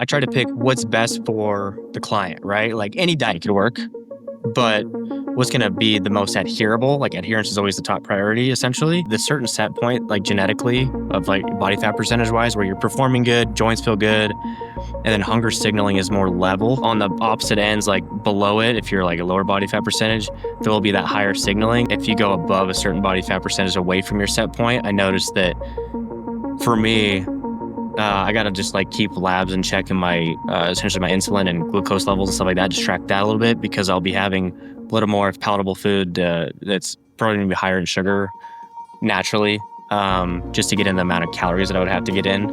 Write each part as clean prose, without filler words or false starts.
I try to pick what's best for the client, right? Like any diet could work, but what's going to be the most adherable? Like adherence is always the top priority, essentially. The certain set point, like genetically, of like body fat percentage wise, where you're performing good, joints feel good, and then hunger signaling is more level. On the opposite ends, like below it, if you're like a lower body fat percentage, there will be that higher signaling. If you go above a certain body fat percentage away from your set point, I noticed that for me, I gotta just like keep labs in check and my essentially my insulin and glucose levels and stuff like that. Just track that a little bit because I'll be having a little more palatable food that's probably gonna be higher in sugar naturally, just to get in the amount of calories that I would have to get in,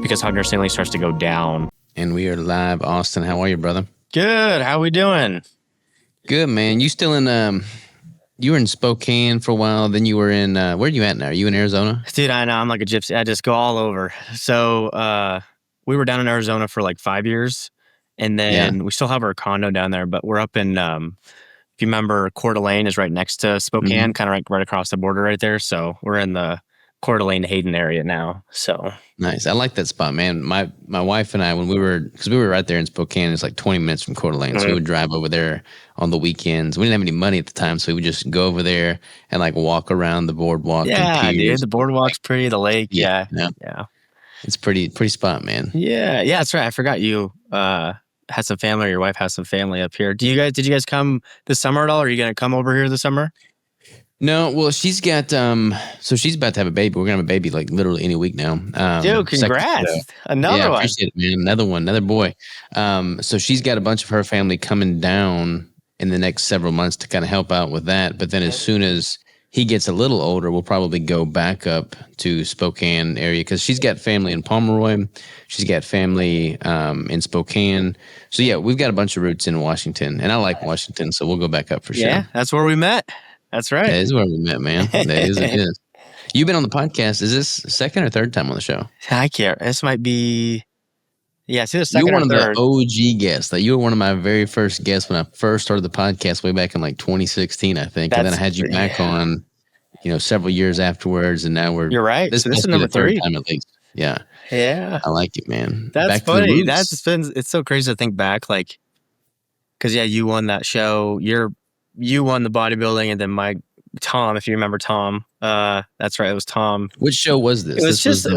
because hunger signaling starts to go down. And we are live, Austin. How are you, brother? Good. How we doing? Good, man. You still in? You were in Spokane for a while. Then you were in. Where are you at now? Are you in Arizona? Dude, I know. I'm like a gypsy. I just go all over. So we were down in Arizona for like 5 years. And then we still have our condo down there, but we're up in, if you remember, Coeur d'Alene is right next to Spokane, kind of like right across the border right there. So we're in the Coeur d'Alene, Hayden area now. So nice. I like that spot, man. My wife and I, because we were right there in Spokane, it's like 20 minutes from Coeur d'Alene. So we would drive over there on the weekends. We didn't have any money at the time, so we would just go over there and like walk around the boardwalk. Yeah, and dude, the boardwalk's pretty, the lake. Yeah. It's pretty spot, man. Yeah, that's right. I forgot you had some family, or your wife has some family up here. Did you guys come this summer at all? Or are you going to come over here this summer? No, well, she's got, so she's about to have a baby. We're going to have a baby like literally any week now. Dude, congrats. Another one. Appreciate it, man. Another boy. So she's got a bunch of her family coming down in the next several months to kind of help out with that. But then as soon as he gets a little older, we'll probably go back up to Spokane area because she's got family in Pomeroy. She's got family in Spokane. So yeah, we've got a bunch of roots in Washington, and I like Washington, so we'll go back up for sure. Yeah, that's where we met. That's right. That is where we met, man. That is it is. You've been on the podcast. Is this second or third time on the show? I can't. This might be. Yeah, it's either second You're one or of third. the OG guests. Like, you were one of my very first guests when I first started the podcast way back in like 2016, I think. And then I had you back on, several years afterwards. And now You're right. This is number number 3 time at least. Yeah. Yeah. I like it, man. That's back funny. It's so crazy to think back, like, because you won that show. You won the bodybuilding, and then Tom, if you remember Tom, that's right, it was Tom. Which show was this? It was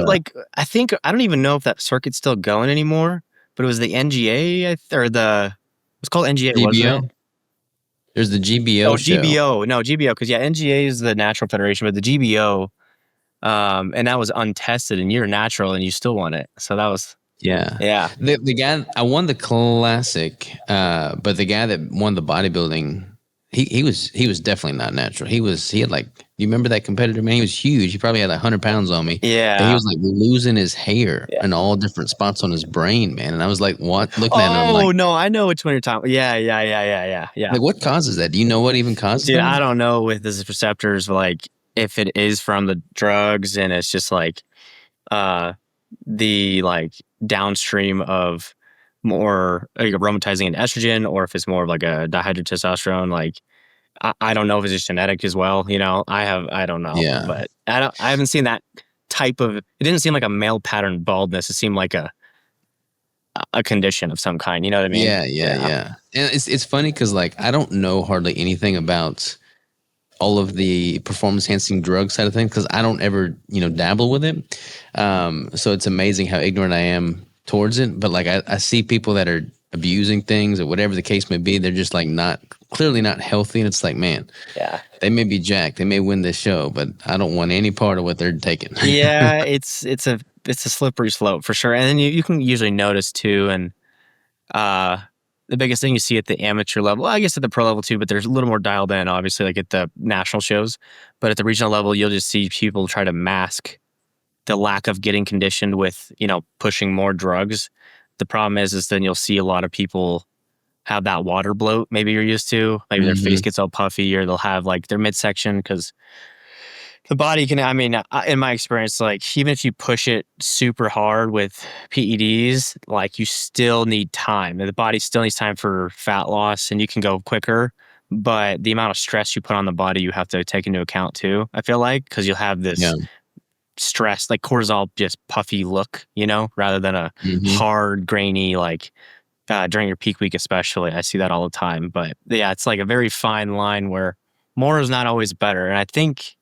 I think, I don't even know if that circuit's still going anymore, but it was the NGA, it was called NGA, GBO? wasn't it? There's the GBO show. GBO, because NGA is the Natural Federation, but the GBO, and that was untested, and you're natural, and you still won it, so that was... Yeah. The guy, I won the classic, but the guy that won the bodybuilding, he was definitely not natural. He had like, you remember that competitor, man? He was huge. He probably had 100 pounds on me. Yeah. But he was like losing his hair in all different spots on his brain, man. And I was like, what? Looking at him, I'm like, no, I know which one you're talking about. Yeah. Like, what causes that? Do you know what even causes that? Dude, I don't know with the receptors, like if it is from the drugs and it's just like the like downstream of more like aromatizing an estrogen, or if it's more of like a dihydrotestosterone. Like I don't know if it's just genetic as well. I don't know. Yeah. But I haven't seen that type of. It didn't seem like a male pattern baldness. It seemed like a condition of some kind. You know what I mean? Yeah. And it's funny because like I don't know hardly anything about all of the performance enhancing drug side of things because I don't ever dabble with it. So it's amazing how ignorant I am towards it. But like I see people that are abusing things or whatever the case may be. They're just like clearly not healthy, and it's like, man, they may be jacked, they may win this show, but I don't want any part of what they're taking. Yeah, it's a slippery slope for sure. And then you can usually notice too, and the biggest thing you see at the amateur level, I guess at the pro level too, but there's a little more dialed in, obviously, like at the national shows. But at the regional level, you'll just see people try to mask the lack of getting conditioned with, pushing more drugs. The problem is then you'll see a lot of people have that water bloat maybe you're used to. Maybe their face gets all puffy, or they'll have like their midsection, because the body can, in my experience, like even if you push it super hard with PEDs, like you still need time. The body still needs time for fat loss, and you can go quicker. But the amount of stress you put on the body, you have to take into account too, I feel like, because you'll have this stress, like cortisol, just puffy look, rather than a Mm-hmm. hard, grainy, like during your peak week, especially. I see that all the time. But yeah, it's like a very fine line where more is not always better. And I think,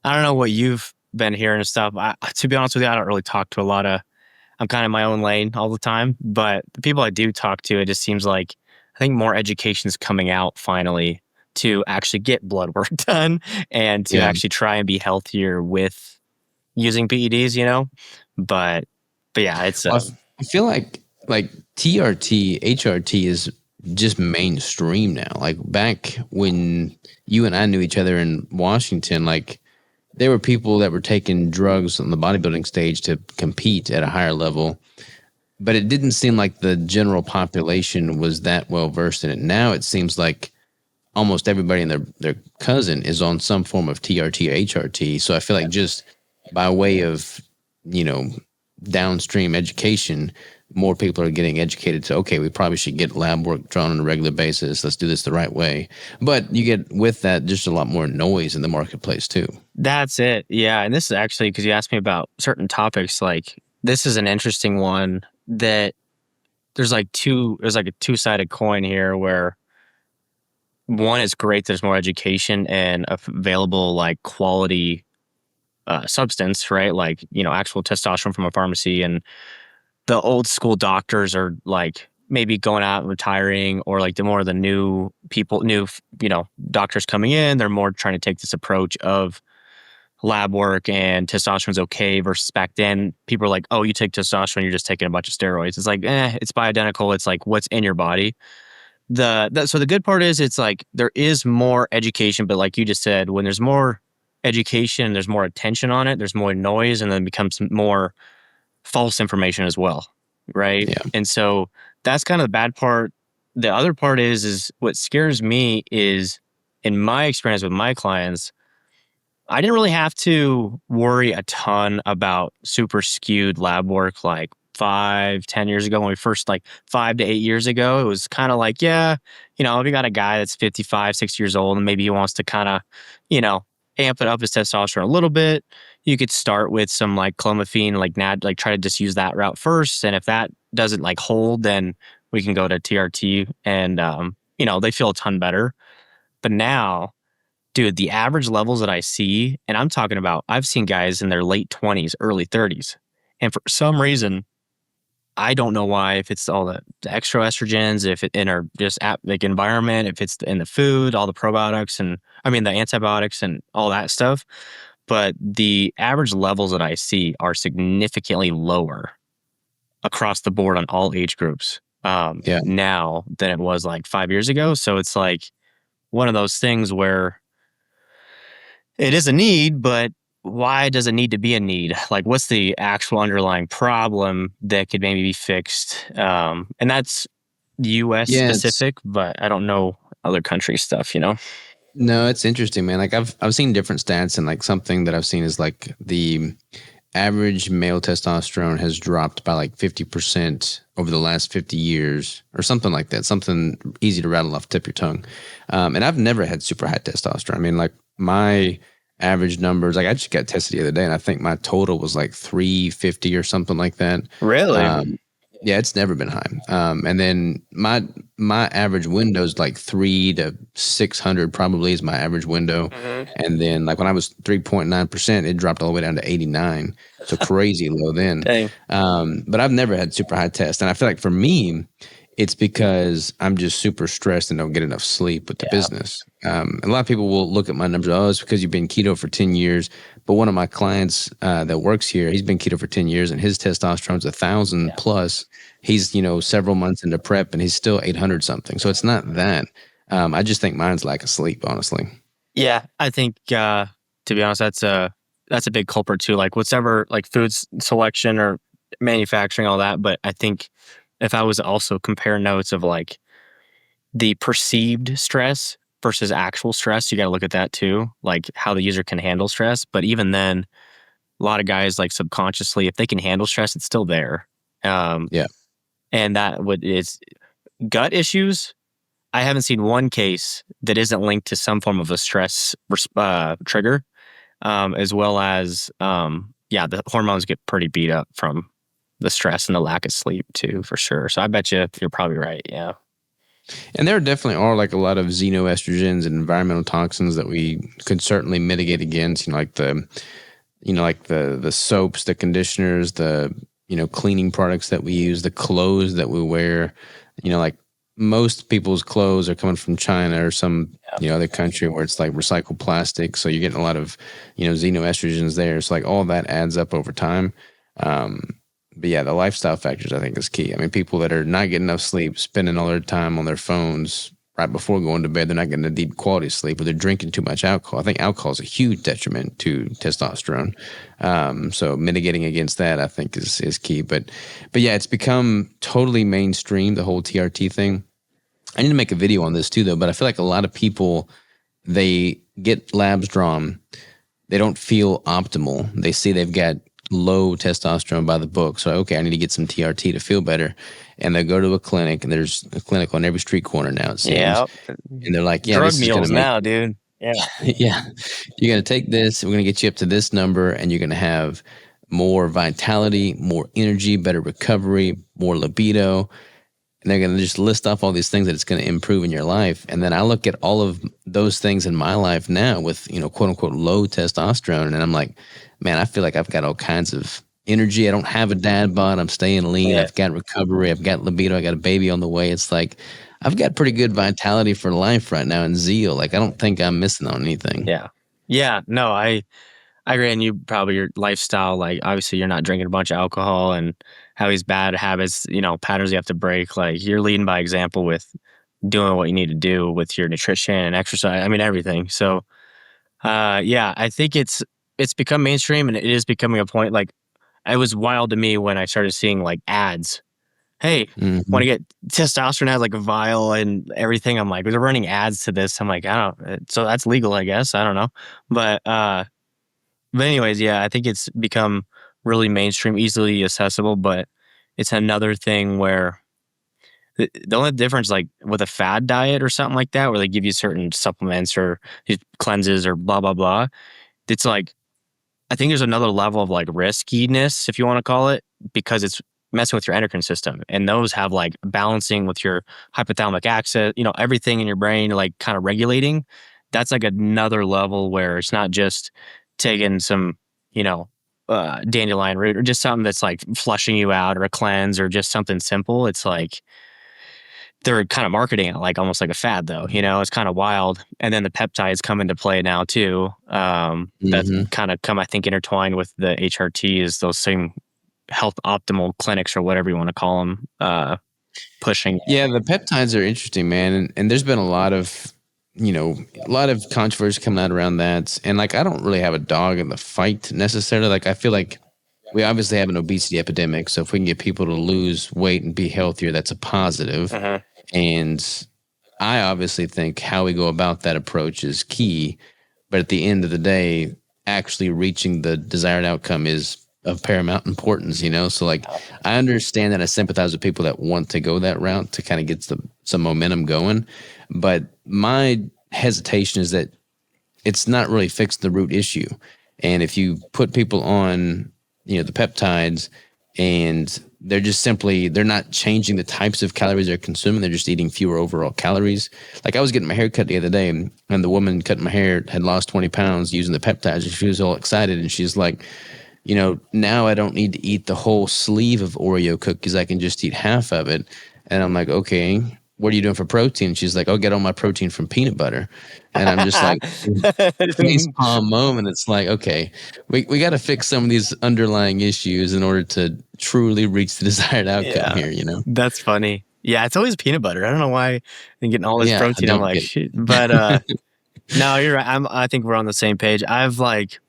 I don't know what you've been hearing and stuff. To be honest with you, I don't really talk to a lot of, I'm kind of in my own lane all the time. But the people I do talk to, it just seems like I think more education is coming out finally to actually get blood work done and to Yeah. actually try and be healthier with using PEDs. But yeah, it's Well, I feel like TRT, HRT is just mainstream now. Like back when you and I knew each other in Washington, like there were people that were taking drugs on the bodybuilding stage to compete at a higher level, but it didn't seem like the general population was that well versed in it. Now it seems like almost everybody and their cousin is on some form of TRT or HRT. So I feel like just by way of, you know, downstream education, more people are getting educated to, okay, we probably should get lab work drawn on a regular basis. Let's do this the right way. But you get with that just a lot more noise in the marketplace too. That's it. Yeah. And this is actually because you asked me about certain topics. Like, this is an interesting one that there's like a two-sided coin here where one is great. There's more education and available like quality substance, right? Like, actual testosterone from a pharmacy. And the old school doctors are like maybe going out and retiring, or like the more of the new people, doctors coming in, they're more trying to take this approach of lab work and testosterone's okay versus back then people are like, oh, you take testosterone, you're just taking a bunch of steroids. It's like, it's bioidentical. It's like what's in your body. So the good part is it's like there is more education, but like you just said, when there's more education, there's more attention on it, there's more noise, and then it becomes more false information as well, right? Yeah. And so that's kind of the bad part. The other part is what scares me is, in my experience with my clients, I didn't really have to worry a ton about super skewed lab work like 5-10 years ago. When we first, like 5 to 8 years ago, it was kind of like, yeah, if you got a guy that's 55, 60 years old and maybe he wants to kind of, amp it up his testosterone a little bit, you could start with some like clomiphene, like try to just use that route first. And if that doesn't like hold, then we can go to TRT, and they feel a ton better. But now, dude, the average levels that I see, and I'm talking about, I've seen guys in their late 20s, early 30s. And for some reason, I don't know why, if it's all the extra estrogens, if it in our just like environment, if it's in the food, all the probiotics, and I mean the antibiotics and all that stuff. But the average levels that I see are significantly lower across the board on all age groups Yeah. now than it was like 5 years ago. So it's like one of those things where it is a need, but why does it need to be a need? Like, what's the actual underlying problem that could maybe be fixed? And that's U.S. Yeah. It's specific, but I don't know other country stuff. no, it's interesting, man. Like I've seen different stats, and like something that I've seen is like the average male testosterone has dropped by like 50% over the last 50 years or something like that. Something easy to rattle off the tip of your tongue. And I've never had super high testosterone. I mean, like my average numbers, like I just got tested the other day and I think my total was like 350 or something like that. Really? Yeah, it's never been high. And then my average window is like 300 to 600 probably is my average window. Mhm. And then like when I was 3.9%, it dropped all the way down to 89. So crazy low then. Dang. But I've never had super high tests. And I feel like for me, it's because I'm just super stressed and don't get enough sleep with the Yeah. business. A lot of people will look at my numbers. Oh, it's because you've been keto for 10 years. But one of my clients that works here, he's been keto for 10 years and his testosterone's 1,000 plus. He's, several months into prep and he's still 800 something. So it's not that. I just think mine's lack of sleep, honestly. Yeah, I think to be honest, that's a big culprit too. Like whatever, like food selection or manufacturing, all that. But I think if I was to also compare notes of like the perceived stress versus actual stress, you got to look at that too, like how the user can handle stress. But even then, a lot of guys like subconsciously, if they can handle stress, it's still there. Yeah. And it's gut issues. I haven't seen one case that isn't linked to some form of a stress trigger, as well as yeah, the hormones get pretty beat up from the stress and the lack of sleep too, for sure. So I bet you're probably right. Yeah. And there definitely are like a lot of xenoestrogens and environmental toxins that we could certainly mitigate against, like the soaps, the conditioners, the, cleaning products that we use, the clothes that we wear, like most people's clothes are coming from China or some, other country where it's like recycled plastic. So you're getting a lot of, xenoestrogens there. So like all that adds up over time. But yeah, the lifestyle factors I think is key. I mean, people that are not getting enough sleep, spending all their time on their phones right before going to bed, they're not getting a deep quality sleep, or they're drinking too much alcohol. I think alcohol is a huge detriment to testosterone. So mitigating against that, I think, is key. But yeah, it's become totally mainstream, the whole TRT thing. I need to make a video on this too, though. But I feel like a lot of people, they get labs drawn, they don't feel optimal. They see they've got low testosterone by the book. So, okay, I need to get some TRT to feel better. And they go to a clinic, and there's a clinic on every street corner now, it seems. Yeah. And they're like, yeah, drug this is going meals to make now, dude. Yeah. yeah, you're going to take this, we're going to get you up to this number, and you're going to have more vitality, more energy, better recovery, more libido. And they're going to just list off all these things that it's going to improve in your life. And then I look at all of those things in my life now with, quote unquote, low testosterone. And I'm like, man, I feel like I've got all kinds of energy. I don't have a dad bod. I'm staying lean. Yeah. I've got recovery. I've got libido. I got a baby on the way. It's like, I've got pretty good vitality for life right now and zeal. Like, I don't think I'm missing on anything. Yeah. Yeah. No, I agree. And you probably, your lifestyle, like obviously you're not drinking a bunch of alcohol and have these bad habits, patterns you have to break. Like you're leading by example with doing what you need to do with your nutrition and exercise. I mean, everything. So, yeah, I think it's become mainstream, and it is becoming a point. Like it was wild to me when I started seeing like ads. Hey, want to get testosterone, has like a vial and everything. I'm like, they're running ads to this. I'm like, I don't, so that's legal, I guess. I don't know. But anyways, yeah, I think it's become really mainstream, easily accessible, but it's another thing where the only difference, like with a fad diet or something like that, where they give you certain supplements or cleanses or blah, blah, blah. It's like, I think there's another level of like riskiness, if you want to call it, because it's messing with your endocrine system. And those have like balancing with your hypothalamic axis, everything in your brain, like kind of regulating. That's like another level where it's not just taking some, dandelion root or just something that's like flushing you out, or a cleanse, or just something simple. It's like they're kind of marketing it like almost like a fad, though. It's kind of wild. And then the peptides come into play now too. That's kind of come, I think, intertwined with the HRTs, those same health optimal clinics or whatever you want to call them, pushing. Yeah, the peptides are interesting, man. And there's been a lot of, a lot of controversy coming out around that. And like, I don't really have a dog in the fight necessarily. Like, I feel like we obviously have an obesity epidemic. So if we can get people to lose weight and be healthier, that's a positive. And I obviously think how we go about that approach is key. But at the end of the day, actually reaching the desired outcome is of paramount importance, So like, I understand that I sympathize with people that want to go that route to kind of get some momentum going. But my hesitation is that it's not really fixed the root issue. And if you put people on, the peptides, and they're not changing the types of calories they're consuming. They're just eating fewer overall calories. Like, I was getting my hair cut the other day, and the woman cutting my hair had lost 20 pounds using the peptides, and she was all excited. And she's like, now I don't need to eat the whole sleeve of Oreo cookies. I can just eat half of it. And I'm like, okay, what are you doing for protein? She's like, I'll get all my protein from peanut butter. And I'm just like, face palm moment. It's like, okay, we got to fix some of these underlying issues in order to truly reach the desired outcome here, That's funny. Yeah, it's always peanut butter. I don't know why I'm getting all this protein. I'm like, shit. But no, you're right. I think we're on the same page. I've like,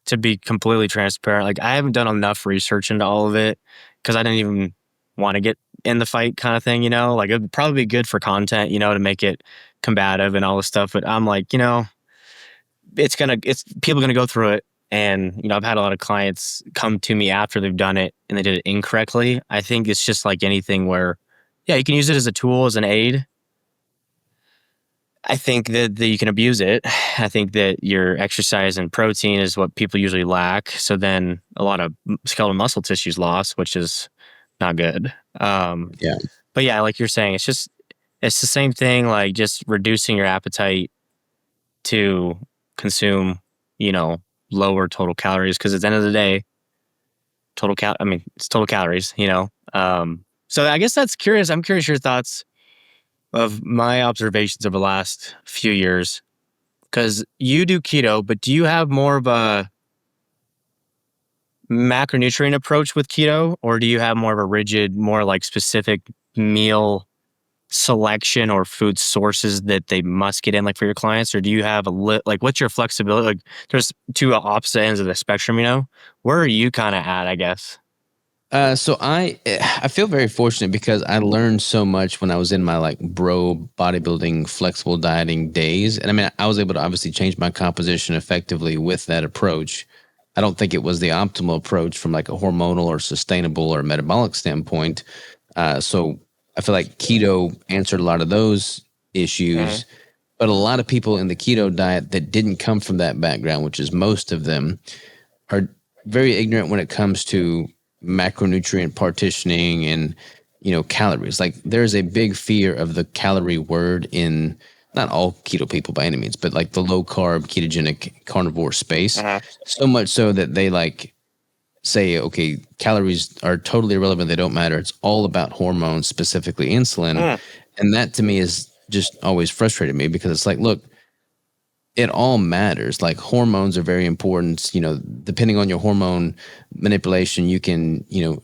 to be completely transparent, like I haven't done enough research into all of it because I didn't even want to get in the fight kind of thing, like it would probably be good for content, to make it combative and all this stuff. But I'm like, it's people gonna go through it. And, I've had a lot of clients come to me after they've done it and they did it incorrectly. I think it's just like anything where, yeah, you can use it as a tool, as an aid. I think that you can abuse it. I think that your exercise and protein is what people usually lack. So then a lot of skeletal muscle tissue is lost, which is not good. Yeah. But yeah, like you're saying, it's the same thing, like just reducing your appetite to consume, lower total calories. Because at the end of the day, it's total calories, So I guess that's curious. I'm curious your thoughts of my observations over the last few years. Because you do keto, but do you have more of a macronutrient approach with keto, or do you have more of a rigid, more like specific meal selection or food sources that they must get in, like for your clients? Or do you have like what's your flexibility? Like there's two opposite ends of the spectrum, Where are you kind of at, I guess? So I feel very fortunate because I learned so much when I was in my like bro bodybuilding flexible dieting days, and I mean I was able to obviously change my composition effectively with that approach. I don't think it was the optimal approach from like a hormonal or sustainable or metabolic standpoint. So I feel like keto answered a lot of those issues, but a lot of people in the keto diet that didn't come from that background, which is most of them, are very ignorant when it comes to macronutrient partitioning and calories. Like there's a big fear of the calorie word in not all keto people by any means, but like the low carb ketogenic carnivore space. So much so that they like say, okay, calories are totally irrelevant. They don't matter. It's all about hormones, specifically insulin. And that to me is just always frustrated me because it's like, look, it all matters. Like hormones are very important. Depending on your hormone manipulation, you can,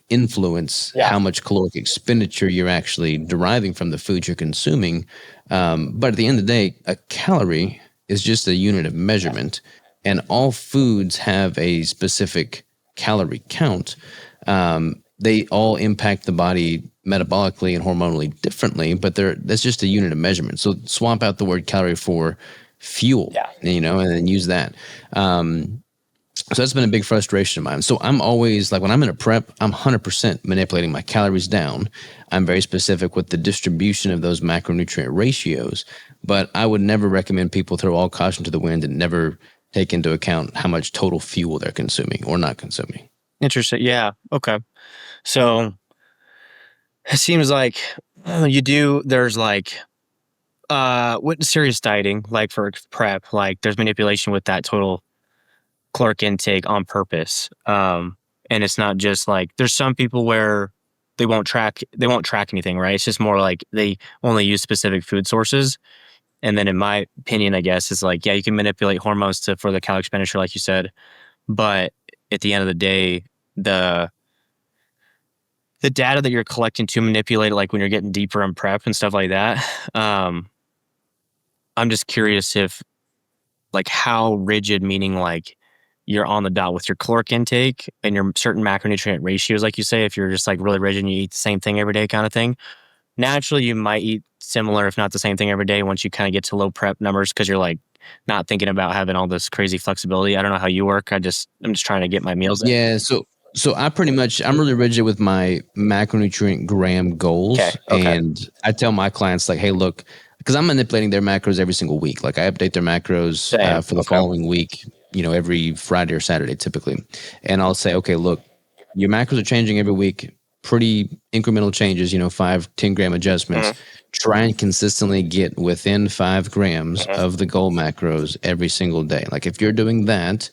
influence how much caloric expenditure you're actually deriving from the food you're consuming. But at the end of the day, a calorie is just a unit of measurement, and all foods have a specific calorie count. They all impact the body metabolically and hormonally differently, but that's just a unit of measurement. So swap out the word calorie for fuel, and then use that. So that's been a big frustration of mine. So I'm always like, when I'm in a prep, I'm 100% manipulating my calories down. I'm very specific with the distribution of those macronutrient ratios, but I would never recommend people throw all caution to the wind and never take into account how much total fuel they're consuming or not consuming. Interesting. Yeah. Okay. So it seems like there's like, with serious dieting, like for prep, like there's manipulation with that total caloric intake on purpose. And it's not just like, there's some people where they won't track anything, right? It's just more like they only use specific food sources. And then in my opinion, I guess, is like, yeah, you can manipulate hormones for the calorie expenditure, like you said. But at the end of the day, the data that you're collecting to manipulate, like when you're getting deeper in prep and stuff like that, I'm just curious if, like, how rigid, meaning like you're on the dot with your caloric intake and your certain macronutrient ratios, like you say, if you're just like really rigid and you eat the same thing every day kind of thing. Naturally, you might eat similar, if not the same thing every day once you kind of get to low prep numbers because you're like not thinking about having all this crazy flexibility. I don't know how you work. I'm just trying to get my meals in. Yeah, so I'm really rigid with my macronutrient gram goals. Okay. And I tell my clients like, hey, look, because I'm manipulating their macros every single week. Like I update their macros Same. for the Okay. following week, every Friday or Saturday typically. And I'll say, okay, look, your macros are changing every week, pretty incremental changes, 5-10 gram adjustments. Try and consistently get within 5 grams of the goal macros every single day. Like if you're doing that,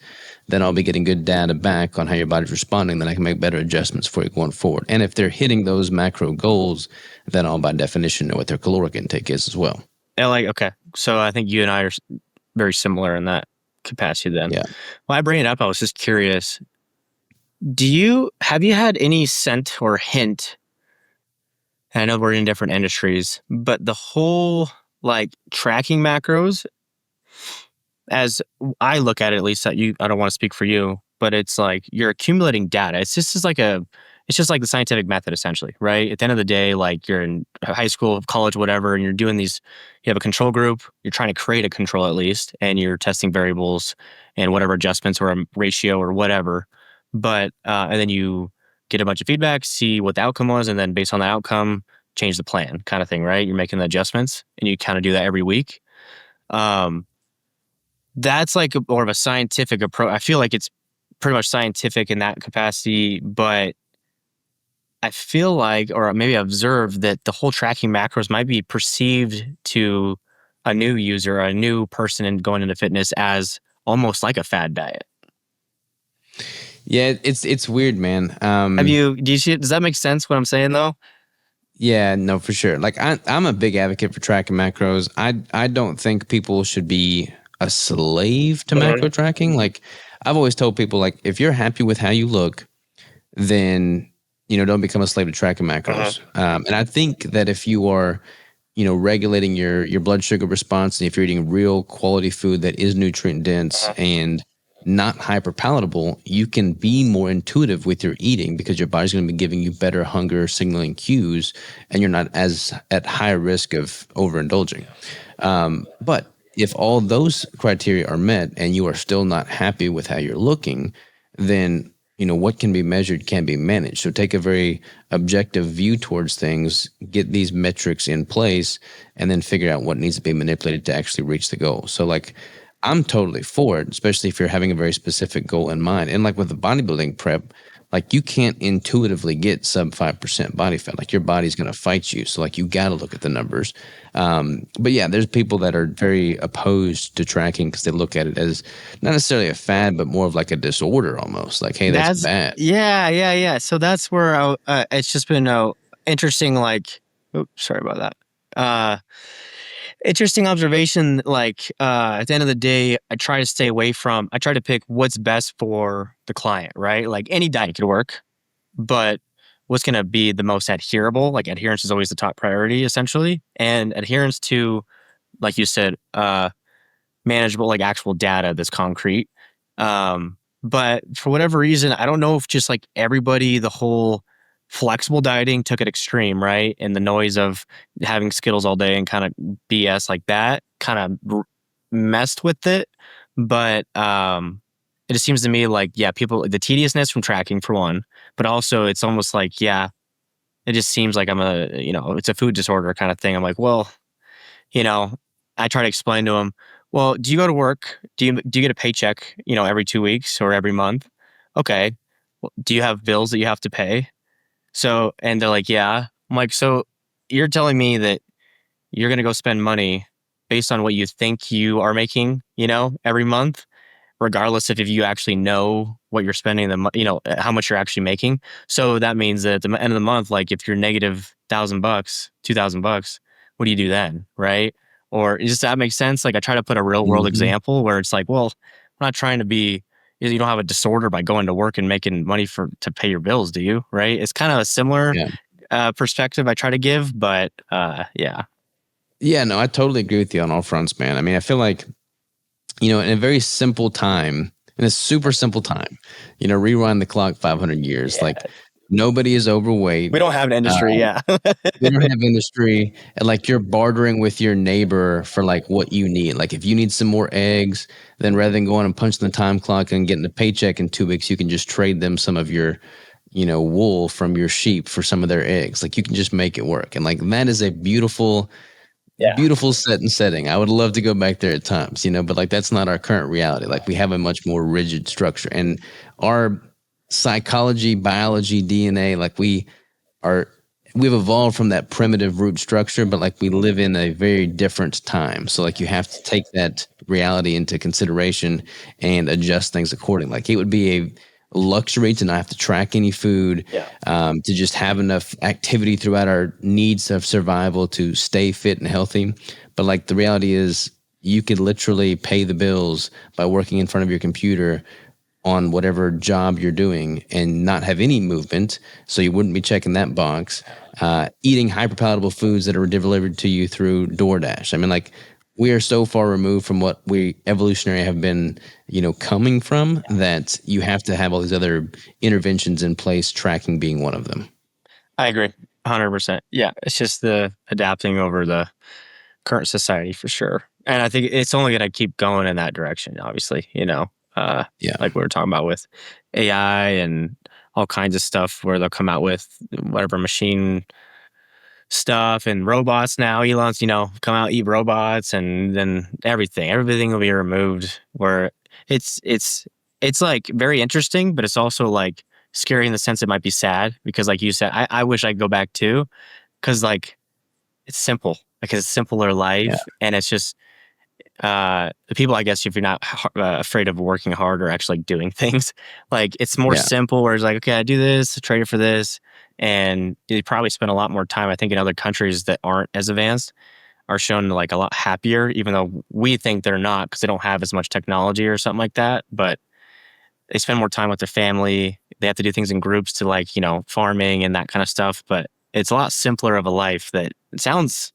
then I'll be getting good data back on how your body's responding. Then I can make better adjustments for you going forward. And if they're hitting those macro goals, then I'll by definition know what their caloric intake is as well. Okay. So I think you and I are very similar in that capacity then. Yeah. Well, I bring it up, I was just curious. Have you had any scent or hint? And I know we're in different industries, but the whole like tracking macros, as I look at it, at least I don't want to speak for you, but it's like you're accumulating data. It's just like the scientific method essentially, right? At the end of the day, like you're in high school, college, whatever, and you're doing these, you have a control group, you're trying to create a control at least, and you're testing variables and whatever adjustments or a ratio or whatever. But, and then you get a bunch of feedback, see what the outcome was, and then based on the outcome, change the plan kind of thing, right? You're making the adjustments and you kind of do that every week. Um, that's like more of a scientific approach. I feel like it's pretty much scientific in that capacity, but I feel like, or maybe observed that the whole tracking macros might be perceived to a new user, a new person in going into fitness as almost like a fad diet. Yeah, it's weird, man. Do you see it? Does that make sense what I'm saying though? Yeah, no, for sure. Like I'm a big advocate for tracking macros. I don't think people should be a slave to macro Mhm. tracking. Like I've always told people, like if you're happy with how you look, then don't become a slave to tracking Uh-huh. macros. And I think that if you are regulating your blood sugar response, and if you're eating real quality food that is nutrient dense Uh-huh. and not hyper palatable, you can be more intuitive with your eating because your body's going to be giving you better hunger signaling cues, and you're not as at high risk of overindulging. But if all those criteria are met and you are still not happy with how you're looking, then what can be measured can be managed. So take a very objective view towards things, get these metrics in place, and then figure out what needs to be manipulated to actually reach the goal. So like I'm totally for it, especially if you're having a very specific goal in mind. And like with the bodybuilding prep, like you can't intuitively get sub 5% body fat. Like your body's going to fight you. So like you got to look at the numbers. But yeah, there's people that are very opposed to tracking because they look at it as not necessarily a fad, but more of like a disorder almost. Like, hey, that's That's bad. yeah, yeah, yeah. So that's where it's just been interesting. Like, oops, sorry about that. Interesting observation. Like, at the end of the day, I try to stay away from. I try to pick what's best for the client, right? Like any diet could work, but what's going to be the most adherable? Like adherence is always the top priority, essentially, and adherence to, like you said, manageable, like actual data that's concrete. But for whatever reason, I don't know if just like everybody, the whole flexible dieting took it extreme, right? And the noise of having Skittles all day and kind of BS like that kind of messed with it. But it just seems to me like, yeah, people, the tediousness from tracking for one, but also it's almost like, yeah, it just seems like it's a food disorder kind of thing. I'm like, well, you know, I try to explain to them, well, do you go to work? Do you get a paycheck, every 2 weeks or every month? Okay. Well, do you have bills that you have to pay? So, and they're like, yeah. I'm like, so you're telling me that you're going to go spend money based on what you think you are making, every month, regardless of if you actually know what you're spending, how much you're actually making. So that means that at the end of the month, like if you're negative $1,000, $2,000, what do you do then? Right. Or does that make sense? Like I try to put a real world Mhm. example where it's like, well, I'm not trying to be, you don't have a disorder by going to work and making money to pay your bills, do you? Right. It's kind of a similar Yeah. perspective I try to give, but yeah. Yeah, no, I totally agree with you on all fronts, man. I mean, I feel like, in a very simple time, in a super simple time, rewind the clock 500 years, Yeah. like nobody is overweight. We don't have an Uh, industry. Yeah. we don't have industry, and like you're bartering with your neighbor for like what you need. Like if you need some more eggs, then rather than going and punching the time clock and getting a paycheck in 2 weeks, you can just trade them some of your, wool from your sheep for some of their eggs. Like you can just make it work. And like that is a beautiful, Yeah. beautiful set and setting. I would love to go back there at times, but like that's not our current reality. Like we have a much more rigid structure, and our psychology, biology, DNA, like are we've evolved from that primitive root structure, but like we live in a very different time. So like you have to take that reality into consideration and adjust things accordingly. Like it would be a luxury to not have to track any food, Yeah. to just have enough activity throughout our needs of survival to stay fit and healthy. But like the reality is, you could literally pay the bills by working in front of your computer on whatever job you're doing and not have any movement. So you wouldn't be checking that box, eating hyperpalatable foods that are delivered to you through DoorDash. I mean, like we are so far removed from what we evolutionary have been, coming from, that you have to have all these other interventions in place, tracking being one of them. I agree, 100%. Yeah, it's just the adapting over the current society for sure, and I think it's only going to keep going in that direction. Obviously, uh, Yeah. like we were talking about with AI and all kinds of stuff, where they'll come out with whatever machine stuff and robots now. Elon's, come out, eat robots, and then everything will be removed. Where it's like very interesting, but it's also like scary in the sense it might be sad because, like you said, I wish I could go back too, because like it's simple, like it's a simpler Yeah. life, and it's just the people, I guess, if you're not afraid of working hard or actually doing things, like it's more Yeah. simple where it's like, okay, I do this, trade it for this. And you probably spend a lot more time, I think, in other countries that aren't as advanced are shown like a lot happier, even though we think they're not because they don't have as much technology or something like that. But they spend more time with their family. They have to do things in groups to like, farming and that kind of stuff. But it's a lot simpler of a life that it sounds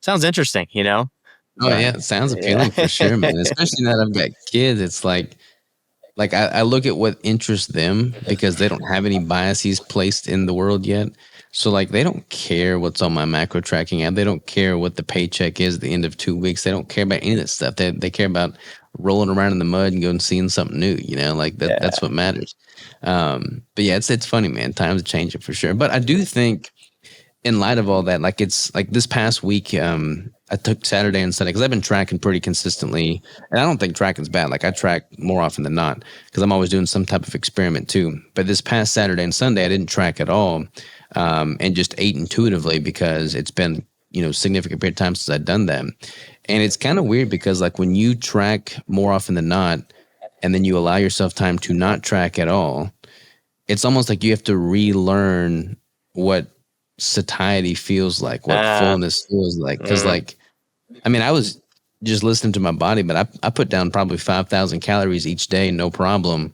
interesting. Oh But yeah, it sounds appealing for sure, man. yeah. Especially now that I've got kids, it's like I look at what interests them because they don't have any biases placed in the world yet. So like they don't care what's on my macro tracking app. They don't care what the paycheck is at the end of 2 weeks. They don't care about any of that stuff. They care about rolling around in the mud and going seeing something new. Like that's what matters. But yeah, it's funny, man. Times are changing for sure. But I do think in light of all that, like it's like this past week, I took Saturday and Sunday because I've been tracking pretty consistently, and I don't think tracking's bad. Like I track more often than not because I'm always doing some type of experiment too. But this past Saturday and Sunday, I didn't track at all, and just ate intuitively because it's been significant period of time since I'd done that, and it's kind of weird because like when you track more often than not, and then you allow yourself time to not track at all, it's almost like you have to relearn what satiety feels like, what fullness feels like. Because, like, I mean, I was just listening to my body, but I put down probably 5,000 calories each day, no problem.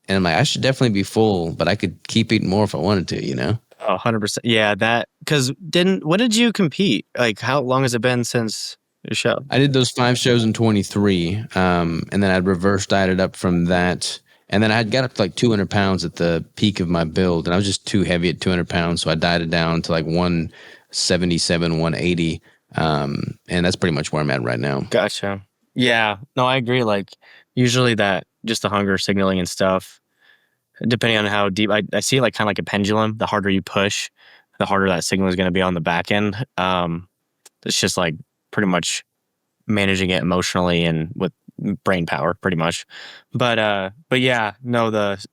And I'm like, I should definitely be full, but I could keep eating more if I wanted to. 100%. Yeah, because when did you compete? Like, how long has it been since your show? I did those 5 shows in 23, and then I reverse dieted up from that. And then I had got up to like 200 pounds at the peak of my build, and I was just too heavy at 200 pounds. So I dieted down to like 177, 180. And that's pretty much where I'm at right now. Gotcha. Yeah. No, I agree. Like, usually that just the hunger signaling and stuff, depending on how deep, I see it like kind of like a pendulum. The harder you push, the harder that signal is going to be on the back end. It's just like pretty much managing it emotionally and with brain power, pretty much. But yeah, no, the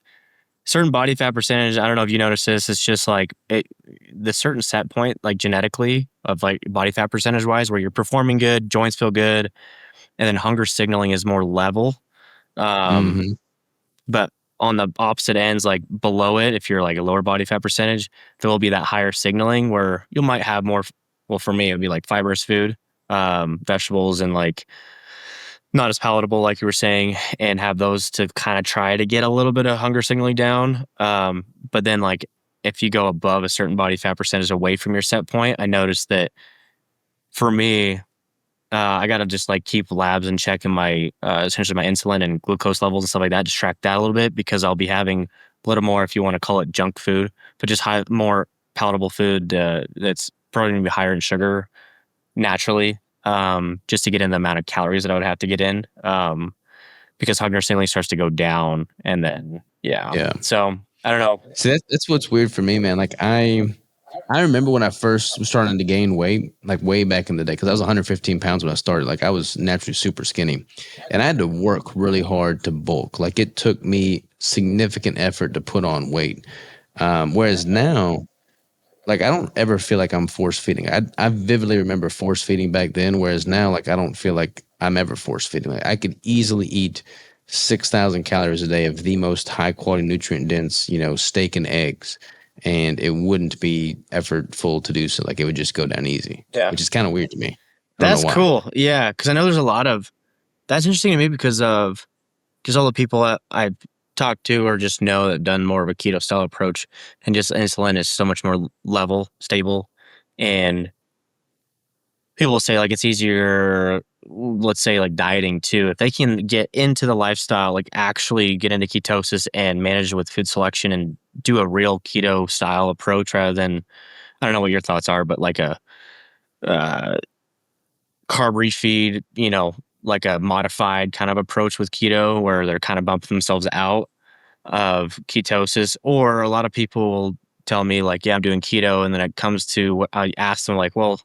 certain body fat percentage, I don't know if you notice this, it's just like the certain set point, like genetically of like body fat percentage wise, where you're performing good, joints feel good, and then hunger signaling is more level. Mm-hmm. But on the opposite ends, like below it, if you're like a lower body fat percentage, there will be that higher signaling where you might have more. Well, for me, it would be like fibrous food, vegetables, and like not as palatable, like you were saying, and have those to kind of try to get a little bit of hunger signaling down. But then, like, if you go above a certain body fat percentage away from your set point, I noticed that for me, I got to just like keep labs and checking my essentially my insulin and glucose levels and stuff like that. Just track that a little bit because I'll be having a little more, if you want to call it junk food, but just more palatable food that's probably going to be higher in sugar naturally, just to get in the amount of calories that I would have to get in, because hunger signaling starts to go down, and then Yeah. So I don't know. See, that's what's weird for me, man. Like I remember when I first was starting to gain weight, like way back in the day, because I was 115 pounds when I started. Like I was naturally super skinny, and I had to work really hard to bulk. Like it took me significant effort to put on weight. Whereas now, like I don't ever feel like I'm force feeding. I vividly remember force feeding back then, whereas now, like I don't feel like I'm ever force feeding. Like I could easily eat 6,000 calories a day of the most high quality, nutrient dense, steak and eggs, and it wouldn't be effortful to do so. Like it would just go down easy, which is kind of weird to me. I don't That's know why. cool. Yeah, because I know there's a lot of that's interesting to me because of just all the people that I've talked to or just know that have done more of a keto style approach, and just insulin is so much more level, stable, and people will say like it's easier, let's say like dieting too, if they can get into the lifestyle, like actually get into ketosis and manage with food selection and do a real keto style approach rather than, I don't know what your thoughts are, but like a uh, carb refeed, like a modified kind of approach with keto where they're kind of bumping themselves out of ketosis. Or a lot of people will tell me like, yeah, I'm doing keto. And then it comes to what I ask them like, well,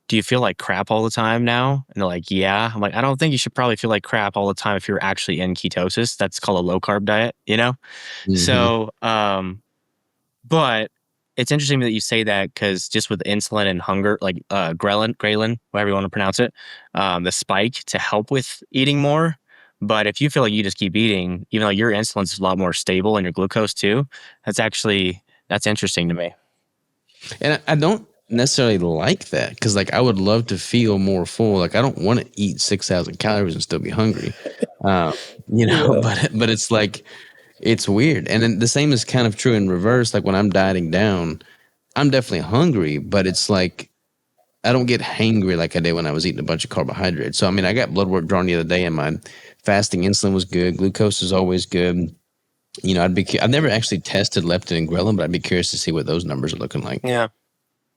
do you feel like crap all the time now? And they're like, yeah. I'm like, I don't think you should probably feel like crap all the time if you're actually in ketosis. That's called a low carb diet, you know? Mm-hmm. So, but it's interesting that you say that because just with insulin and hunger, like ghrelin, whatever you want to pronounce it, the spike to help with eating more. But if you feel like you just keep eating, even though your insulin's a lot more stable and your glucose too, that's interesting to me. And I don't necessarily like that because, like, I would love to feel more full. Like, I don't want to eat 6,000 calories and still be hungry, um, Yeah. But it's like it's weird. And then the same is kind of true in reverse. Like when I'm dieting down, I'm definitely hungry, but it's like I don't get hangry like I did when I was eating a bunch of carbohydrates. So I mean, I got blood work drawn the other day, and my fasting insulin was good. Glucose is always good. I've never actually tested leptin and ghrelin, but I'd be curious to see what those numbers are looking like. Yeah.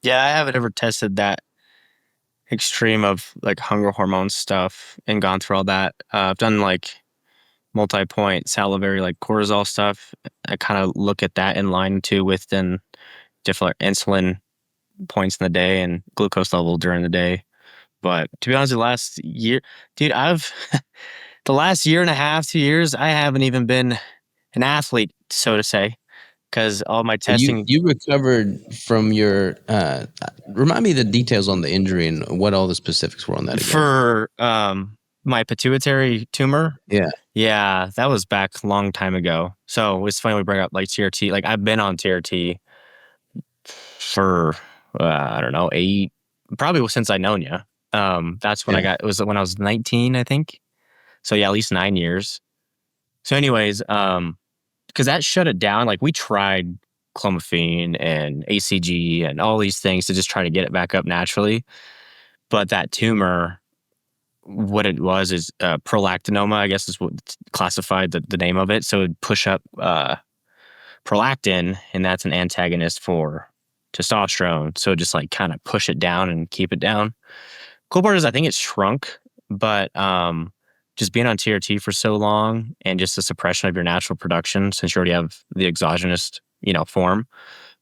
Yeah, I haven't ever tested that extreme of like hunger hormone stuff and gone through all that. I've done like multi-point salivary like cortisol stuff. I kind of look at that in line too with then different insulin points in the day and glucose level during the day. But to be honest, the last year, dude, the last year and a half, 2 years, I haven't even been an athlete, so to say, because all my You testing you recovered from your remind me the details on the injury and what all the specifics were on that again. for my pituitary tumor. Yeah. Yeah, that was back a long time ago. So it's funny we bring up like TRT. Like I've been on TRT for I don't know, probably since I known you. That's when Yeah. it was when I was 19, I think. So yeah, at least 9 years. So anyways, because that shut it down. Like we tried clomiphene and ACG and all these things to just try to get it back up naturally. But that tumor, what it was is prolactinoma, I guess is what classified the name of it. So it'd push up prolactin, and that's an antagonist for testosterone. So just like kind of push it down and keep it down. Cool part is I think it shrunk, but just being on TRT for so long and just the suppression of your natural production, since you already have the exogenous, form.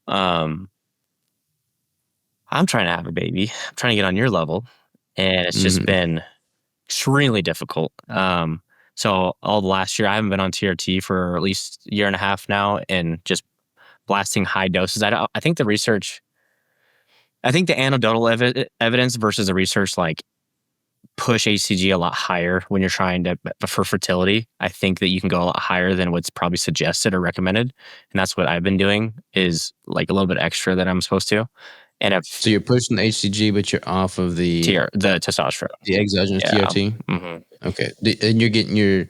I'm trying to have a baby. I'm trying to get on your level, and it's just Hmm. been extremely difficult. So all the last year, I haven't been on TRT for at least a year and a half now, and just blasting high doses. I think I think the anecdotal evidence versus the research like push ACG a lot higher when you're trying to for fertility. I think that you can go a lot higher than what's probably suggested or recommended, and that's what I've been doing is like a little bit extra than I'm supposed to. And So if you're pushing the HCG, but you're off of the testosterone, the exogenous yeah. TRT. Hmm. Okay, and you're getting you've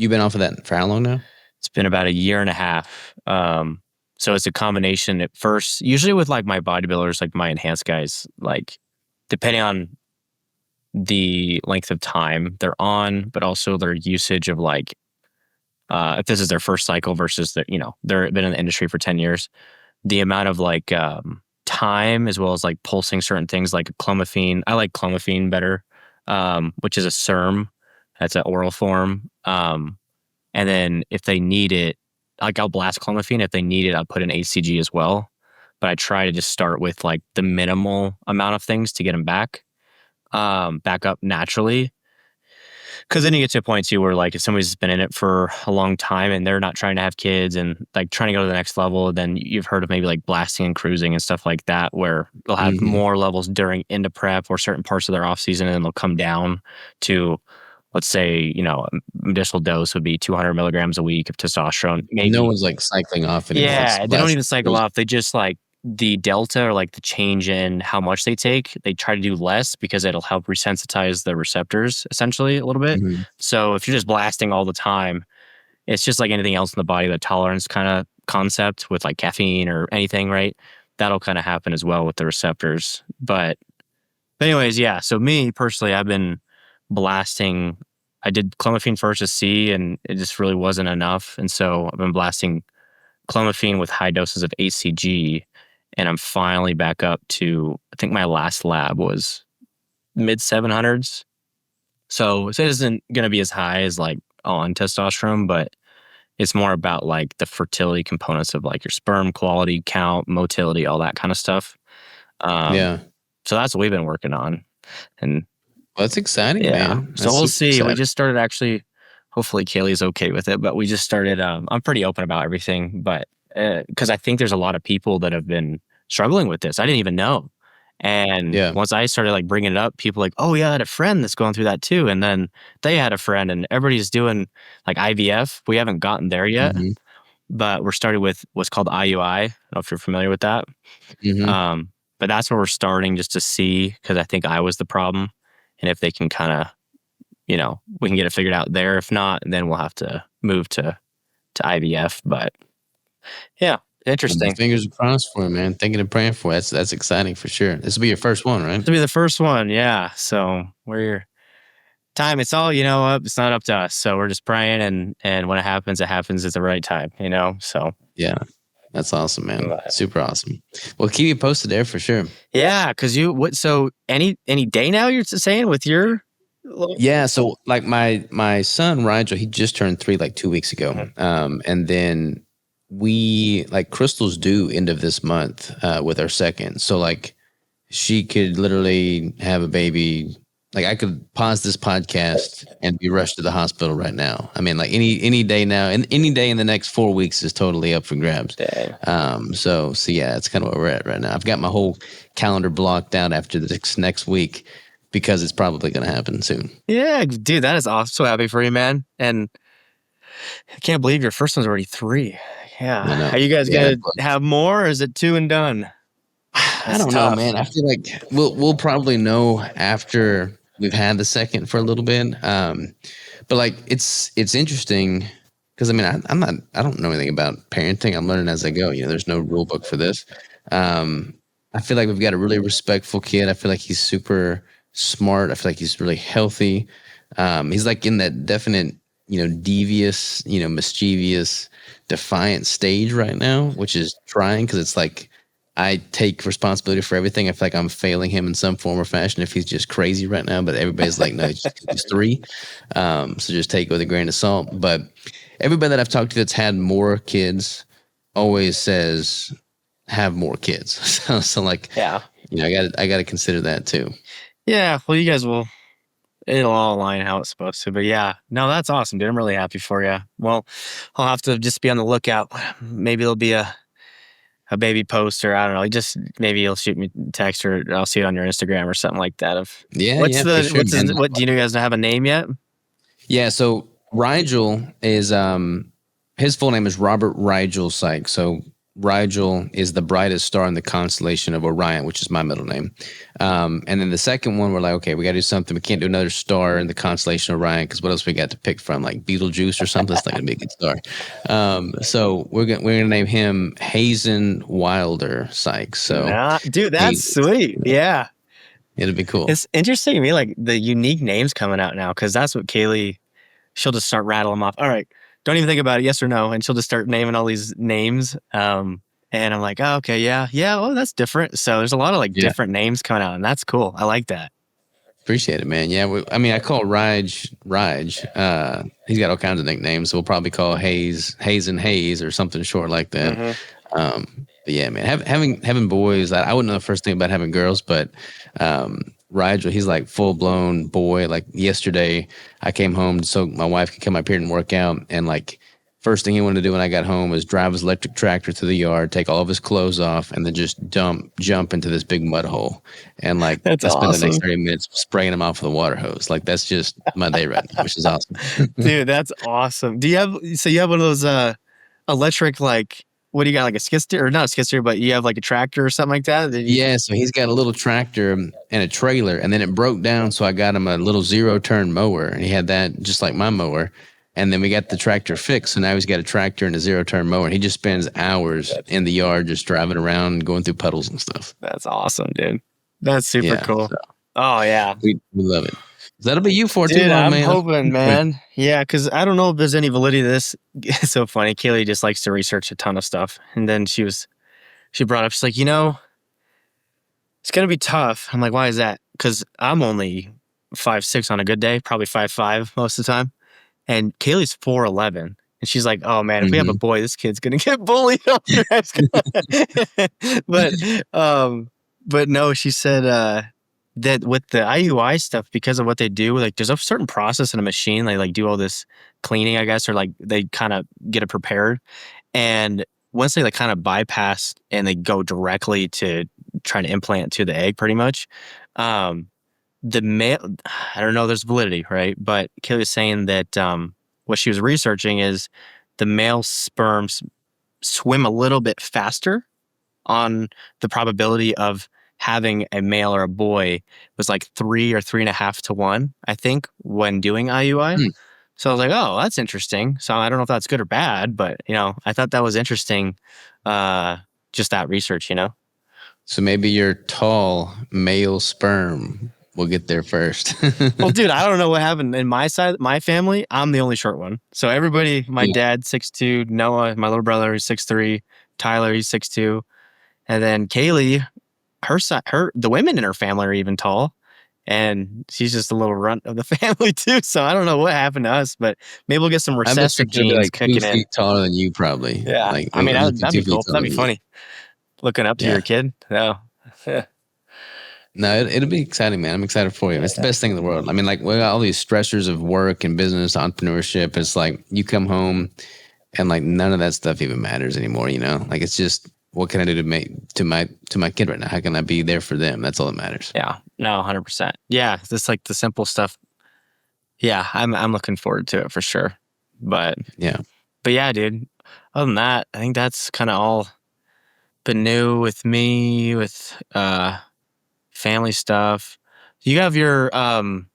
been off of that for how long now? It's been about a year and a half. So it's a combination at first, usually with like my bodybuilders, like my enhanced guys, like depending on the length of time they're on, but also their usage of like, if this is their first cycle versus they've been in the industry for 10 years, the amount of like, time as well as like pulsing certain things like clomiphene. I like clomiphene better, which is a SERM. That's an oral form. And then if they need it, like I'll blast clomiphene. If they need it, I'll put in ACG as well. But I try to just start with like the minimal amount of things to get them back up naturally. Because then you get to a point too where like if somebody's been in it for a long time and they're not trying to have kids and like trying to go to the next level, then you've heard of maybe like blasting and cruising and stuff like that, where they'll have Hmm. more levels during into prep or certain parts of their off season, and then they'll come down to, let's say, medicinal dose would be 200 milligrams a week of testosterone, No maybe. one's like cycling off anymore. It's Yeah, they don't blast even cycle cruise. off. They just like the delta or like the change in how much they take, they try to do less because it'll help resensitize the receptors essentially a little bit. Hmm. So if you're just blasting all the time, it's just like anything else in the body, the tolerance kind of concept with like caffeine or anything, right? That'll kind of happen as well with the receptors. But anyways, yeah. So me personally, I've been blasting. I did clomiphene first to see, and it just really wasn't enough. And so I've been blasting clomiphene with high doses of ACG, and I'm finally back up to, I think my last lab was mid 700s. So it isn't going to be as high as like on testosterone, but It's more about like the fertility components of like your sperm quality, count, motility, all that kind of stuff. Yeah. So that's what we've been working on. And Well, that's exciting, yeah, man. so That's we'll super see. We exciting. just started actually, hopefully Kaylee's okay with it, but we just started, I'm pretty open about everything, but because I think there's a lot of people that have been struggling with this. I didn't even know. And Yeah. once I started like bringing it up, people like, oh yeah, I had a friend that's going through that too. And then they had a friend and everybody's doing like IVF. We haven't gotten there yet, Hmm. but we're started with what's called IUI. I don't know if you're familiar with that. Hmm. But that's where we're starting just to see, because I think I was the problem. And if they can kind of, we can get it figured out there. If not, then we'll have to move to IVF. But yeah, Well, my interesting. fingers are crossed for you, man. Thinking and praying for you. That's exciting for sure. This will be your first one, right? To be the first one, yeah. So we're time. It's all up. It's not up to us. So we're just praying, and when it happens at the right time. So Yeah. That's awesome, man. but, Super awesome. Well, keep you posted there for sure. yeah, because so any day now you're saying with your Yeah, so like my son Rigel, he just turned 3 like 2 weeks ago. And then we like Crystal's due end of this month with our second. So like she could literally have a baby. Like I could pause this podcast and be rushed to the hospital right now. I mean, like any day now, and any day in the next 4 weeks is totally up for grabs. day. So yeah, it's kind of where we're at right now. I've got my whole calendar blocked out after the next week because it's probably going to happen soon. Yeah, dude, that is awesome. So happy for you, man. And I can't believe your first one's already 3. Yeah. I know. Are you guys Yeah, gonna have more, or is it 2 and done? I That's don't know, tough. man. I feel like we'll probably know after we've had the second for a little bit. But like it's interesting because I mean I don't know anything about parenting. I'm learning as I go. There's no rule book for this. I feel like we've got a really respectful kid. I feel like he's super smart. I feel like he's really healthy. He's like in that definite, devious, mischievous, defiant stage right now, which is trying because it's like I take responsibility for everything. I feel like I'm failing him in some form or fashion if he's just crazy right now. But everybody's like, no, he's 3. So just take it with a grain of salt. But everybody that I've talked to that's had more kids always says have more kids. So like, Yeah. I got to consider that too. Yeah. Well, you guys it'll all align how it's supposed to. But yeah, no, that's awesome, dude. I'm really happy for you. Well, I'll have to just be on the lookout. Maybe there'll be a baby post, or I don't know. Just maybe you'll shoot me a text, or I'll see it on your Instagram or something like that. Yeah, for sure, man. What do you guys have a name yet? Yeah, so Rigel is his full name is Robert Rigel Sikes. So Rigel is the brightest star in the constellation of Orion, which is my middle name. And then the second one, we're like, okay, we got to do something. We can't do another star in the constellation of Orion because what else we got to pick from? Like Beetlejuice or something? It's not gonna be a good star. So we're gonna name him Hazen Wilder Sikes. So Dude, that's sweet. Yeah. It'll be cool. It's interesting to me, like the unique names coming out now, because that's what Kaylee, she'll just start rattling them off. All right, don't even think about it, yes or no, and she'll just start naming all these names. And I'm like, oh, okay, yeah, oh, that's different. So there's a lot of different names coming out, and that's cool. I like that. Appreciate it, man. Yeah, I mean, I call Raj. He's got all kinds of nicknames. So we'll probably call Hayes and Hayes or something short like that. Mm-hmm. But yeah, man, having boys, I wouldn't know the first thing about having girls, but Rigel, he's like full blown boy. Like yesterday, I came home so my wife could come up here and work out, and like first thing he wanted to do when I got home was drive his electric tractor to the yard, take all of his clothes off, and then just jump into this big mud hole. And like That's I spent the next awesome. 30 minutes spraying him off with a water hose. Like that's just my day right now, which is awesome. Dude, that's awesome. Do you have one of those electric, like, what do you got, like a skid steer, or not a skid steer, but you have like a tractor or something like that? Yeah, so he's got a little tractor and a trailer, and then it broke down, so I got him a little 0-turn mower, and he had that just like my mower. And then we got the tractor fixed, so now he's got a tractor and a 0-turn mower, and he just spends hours in the yard just driving around and going through puddles and stuff. That's awesome, dude. That's super cool. So Oh yeah, we love it. That'll be you for dude. too long, I'm man. hoping, man. Yeah, because I don't know if there's any validity to this. It's so funny. Kaylee just likes to research a ton of stuff, and then she brought up, she's like, it's gonna be tough. I'm like, why is that? Because I'm only 5'6" on a good day, probably 5'5" most of the time. And Kaylee's 4'11", And she's like, "Oh man, if we have a boy, this kid's gonna get bullied all through high school." but but no, she said that with the IUI stuff, because of what they do, like there's a certain process in a machine. They like do all this cleaning, I guess, or like they kind of get it prepared. And once they like kind of bypass and they go directly to trying to implant to the egg, pretty much, the male, I don't know, there's validity, right? But Kaylee was saying that what she was researching is the male sperms swim a little bit faster on the probability of having a male or a boy was like 3 or 3.5 to 1, I think, when doing IUI. So I was like, oh, that's interesting. So I don't know if that's good or bad, but I thought that was interesting. Just that research, So maybe your tall male sperm will get there first. Well, dude, I don't know what happened in my family. I'm the only short one. So everybody, my dad 6'2", Noah, my little brother, he's 6'3", Tyler, he's 6'2", and then Kaylee, the women in her family are even tall, and she's just a little runt of the family too. So I don't know what happened to us, but maybe we'll get some recessive genes like kicking 2 feet taller than you, probably. Yeah, like, I mean that'd be cool. That'd be you. funny. Looking up to your kid. No. No, it'll be exciting, man. I'm excited for you. It's the best thing in the world. I mean, like, we got all these stressors of work and business, entrepreneurship. It's like you come home and like none of that stuff even matters anymore. Like it's just, what can I do to my kid right now? How can I be there for them? That's all that matters. Yeah, no, 100%. Yeah, just like the simple stuff. Yeah, I'm looking forward to it for sure. But yeah, dude. Other than that, I think that's kind of all been new with me, with family stuff. You have your man,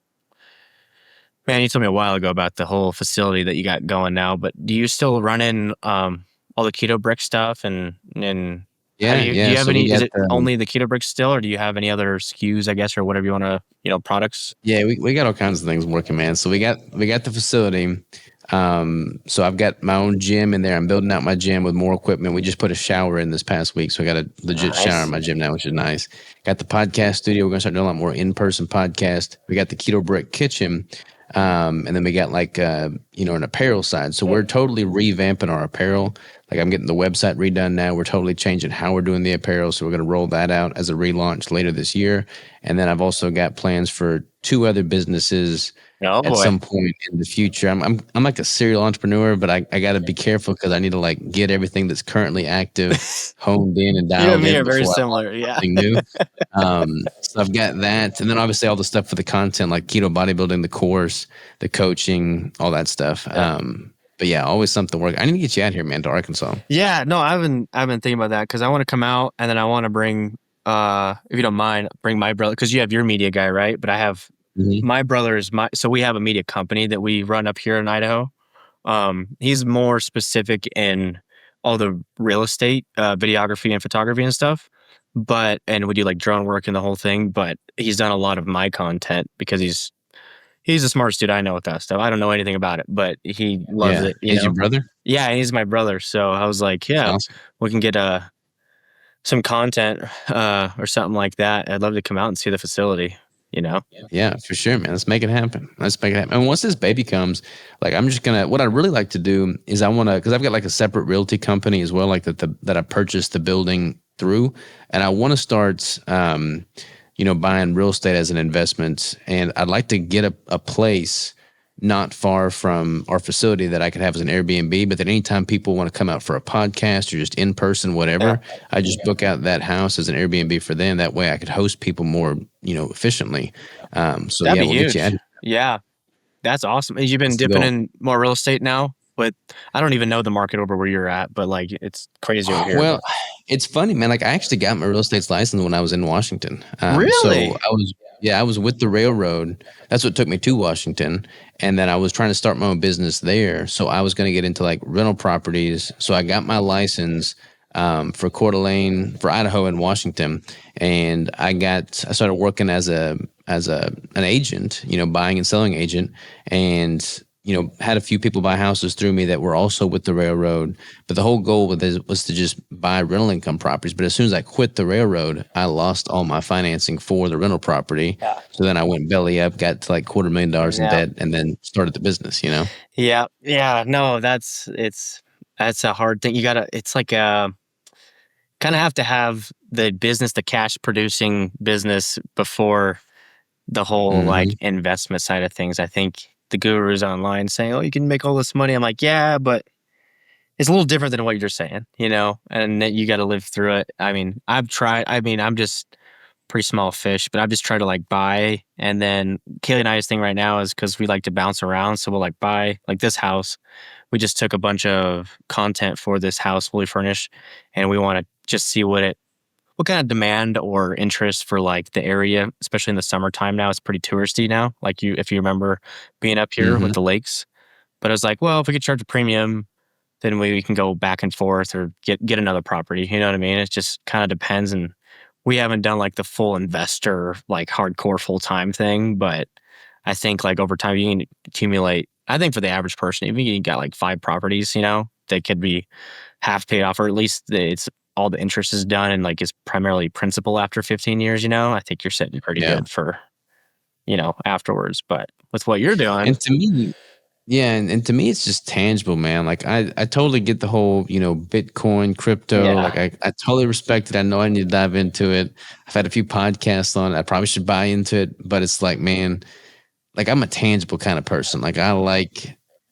you told me a while ago about the whole facility that you got going now, but do you still run in all the keto brick stuff and do you have any, is it only the keto bricks still, or do you have any other SKUs, I guess, or whatever you want to, products? Yeah, we got all kinds of things working, man. So we got the facility. So I've got my own gym in there. I'm building out my gym with more equipment. We just put a shower in this past week, so I got a legit shower in my gym now, which is nice. Got the podcast studio. We're gonna start doing a lot more in-person podcast. We got the Keto Brick Kitchen, and then we got like an apparel side. So we're totally revamping our apparel. Like, I'm getting the website redone now. We're totally changing how we're doing the apparel. So we're going to roll that out as a relaunch later this year. And then I've also got plans for 2 other businesses at some point in the future. I'm like a serial entrepreneur, but I got to be careful because I need to like get everything that's currently active honed in and dialed in. You and me are very similar. Yeah. New. So I've got that. And then obviously all the stuff for the content, like keto bodybuilding, the course, the coaching, all that stuff. Yeah. But yeah, always something work. I need to get you out here, man, to Arkansas. Yeah, no, I've been thinking about that because I want to come out and then I want to bring, if you don't mind, bring my brother, because you have your media guy, right? But I have my brother's so we have a media company that we run up here in Idaho. He's more specific in all the real estate, videography and photography and stuff. And we do like drone work and the whole thing. But he's done a lot of my content because he's the smartest dude I know with that stuff. I don't know anything about it, but he loves it. He's your brother? Yeah, he's my brother. So I was like, yeah, awesome. We can get some content or something like that. I'd love to come out and see the facility, Yeah, for sure, man. Let's make it happen. And once this baby comes, like, I'm just going to, what I'd really like to do is because I've got like a separate realty company as well, like that I purchased the building through. And I want to start, buying real estate as an investment. And I'd like to get a place not far from our facility that I could have as an Airbnb, but then anytime people want to come out for a podcast or just in person, whatever, I just book out that house as an Airbnb for them. That way I could host people more, efficiently. So that'd we'll get you. Yeah, that's awesome. You've been dipping in more real estate now? But I don't even know the market over where you're at, but like it's crazy over here. Well, it's funny, man. Like, I actually got my real estate license when I was in Washington. Really? So I was with the railroad. That's what took me to Washington. And then I was trying to start my own business there. So I was going to get into like rental properties. So I got my license for Coeur d'Alene, for Idaho and Washington. And I started working as an agent, buying and selling agent. And had a few people buy houses through me that were also with the railroad. But the whole goal was to just buy rental income properties. But as soon as I quit the railroad, I lost all my financing for the rental property. Yeah. So then I went belly up, got to like $250,000 in Yeah. debt, and then started the business. Yeah. Yeah. No, that's a hard thing. It's like kind of have to have the business, the cash producing business before the whole like Hmm. investment side of things. I think the gurus online saying, "Oh, you can make all this money." I'm like, yeah, but it's a little different than what you're saying, and that you got to live through it. I mean, I've tried. I mean, I'm just pretty small fish, but I've just tried to like buy. And then Kaylee and I's thing right now is because we like to bounce around. So we'll like buy like this house. We just took a bunch of content for this house fully furnished, and we want to just see what kind of demand or interest for like the area, especially in the summertime now. It's pretty touristy now. Like if you remember being up here with Hmm. the lakes. But I was like, well, if we could charge a premium, then we can go back and forth or get another property. You know what I mean? It just kind of depends. And we haven't done like the full investor, like hardcore full time thing. But I think like over time you can accumulate. I think for the average person, even you got like 5 properties, that could be half paid off, or at least it's all the interest is done and like it's primarily principal after 15 years. I think you're sitting pretty Yeah. good for afterwards. But with what you're doing, And to me, yeah, and to me, it's just tangible, man. Like I totally get the whole, Bitcoin, crypto. yeah, Like I totally respect it. I know I need to dive into it. I've had a few podcasts on it. I probably should buy into it, but it's like, man, like I'm a tangible kind of person. Like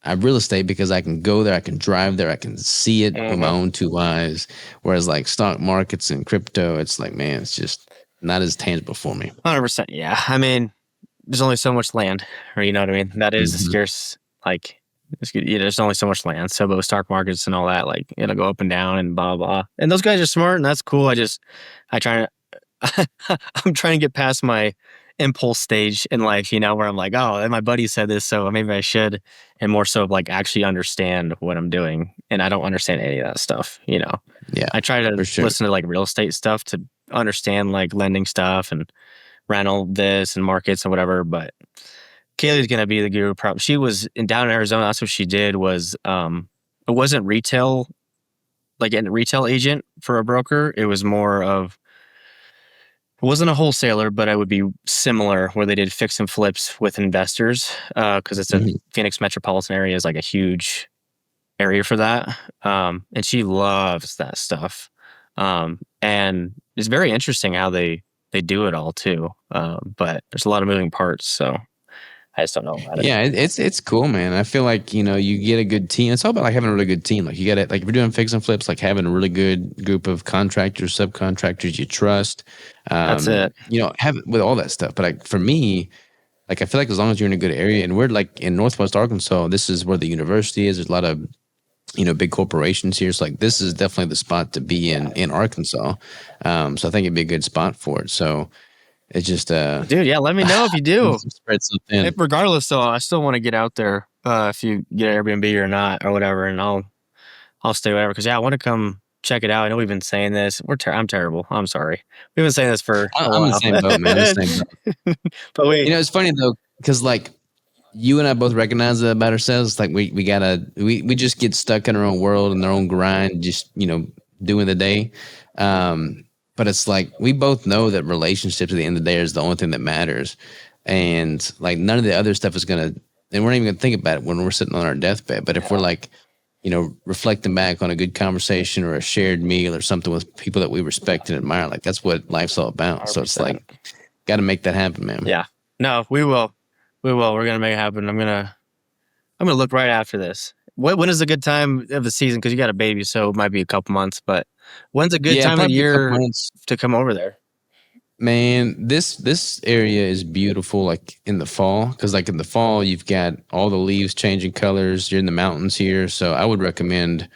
I real estate because I can go there, I can drive there, I can see it with my mm-hmm. own 2 eyes. Whereas like stock markets and crypto, it's like, man, it's just not as tangible for me. 100%. Yeah, I mean, there's only so much land, or you know what I mean. That is a Hmm. scarce. Like, there's only so much land. So, but stock markets and all that, like it'll go up and down and blah blah. And those guys are smart, and that's cool. I try to, I'm trying to get past my impulse stage in life, where I'm like, oh, and my buddy said this, so maybe I should, and more so of like actually understand what I'm doing, and I don't understand any of that stuff. Yeah, I try to for sure. listen to like real estate stuff to understand like lending stuff and rental this and markets and whatever. But Kaylee's gonna be the guru. She was down in Arizona. That's what she did. It wasn't retail, like a retail agent for a broker. It was more of it wasn't a wholesaler, but it would be similar where they did fix and flips with investors because it's a Mhm. Phoenix metropolitan area is like a huge area for that. And she loves that stuff. And it's very interesting how they do it all too. But there's a lot of moving parts, so I just don't know about it. Yeah, it's cool, man. I feel like you get a good team. It's all about like having a really good team. Like you got to like if you're doing fix and flips, like having a really good group of contractors, subcontractors you trust. That's it. Have with all that stuff. But like for me, like I feel like as long as you're in a good area, and we're like in Northwest Arkansas, this is where the university is. There's a lot of big corporations here. So like this is definitely the spot to be in Arkansas. So I think it'd be a good spot for it. So it's just Dude, yeah, let me know if you do. spread so thin. Regardless, though, I still want to get out there if you get an Airbnb or not or whatever, and I'll stay whatever. Because yeah, I want to come check it out. I know we've been saying this. I'm terrible. I'm sorry. We've been saying this for a I'm in the while. same boat, man. The same boat. But It's funny though, because like you and I both recognize that about ourselves. Like we just get stuck in our own world and our own grind, just doing the day. But it's like we both know that relationships at the end of the day is the only thing that matters, and like none of the other stuff is gonna. And we're not even gonna think about it when we're sitting on our deathbed. But if we're like, reflecting back on a good conversation or a shared meal or something with people that we respect and admire, like that's what life's all about. So it's like, 100%. got to make that happen, man. Yeah. No, we will. We will. We're gonna make it happen. I'm gonna look right after this. When is a good time of the season? Because you got a baby, so it might be a couple months. But when's a good Yeah, time of the probably a couple year months. to come over there? Man, this area is beautiful like in the fall because like in the fall you've got all the leaves changing colors. You're in the mountains here, so I would recommend.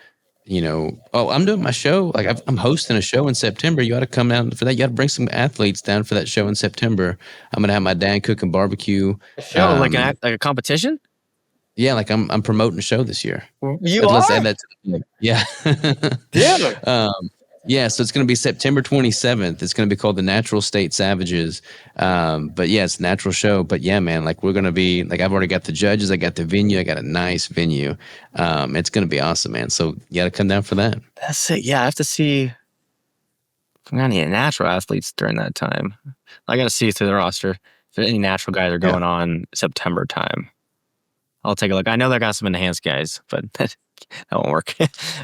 Oh, I'm doing my show. Like I'm hosting a show in September. You ought to come down for that. You ought to bring some athletes down for that show in September. I'm gonna have my dad cooking barbecue. A show like a competition? Yeah, like I'm promoting a show this year. You Let's add are? that to the yeah. Yeah. um, Yeah, so it's going to be September 27th. It's going to be called the Natural State Savages. But yeah, it's a natural show. But yeah, man, like we're going to be like, I've already got the judges. I got the venue. I got a nice venue. It's going to be awesome, man. So you got to come down for that. That's it. Yeah, I have to see if I'm gonna need natural athletes during that time. I got to see through the roster if there's any natural guys are going on September time. I'll take a look. I know they got some enhanced guys, but that won't work.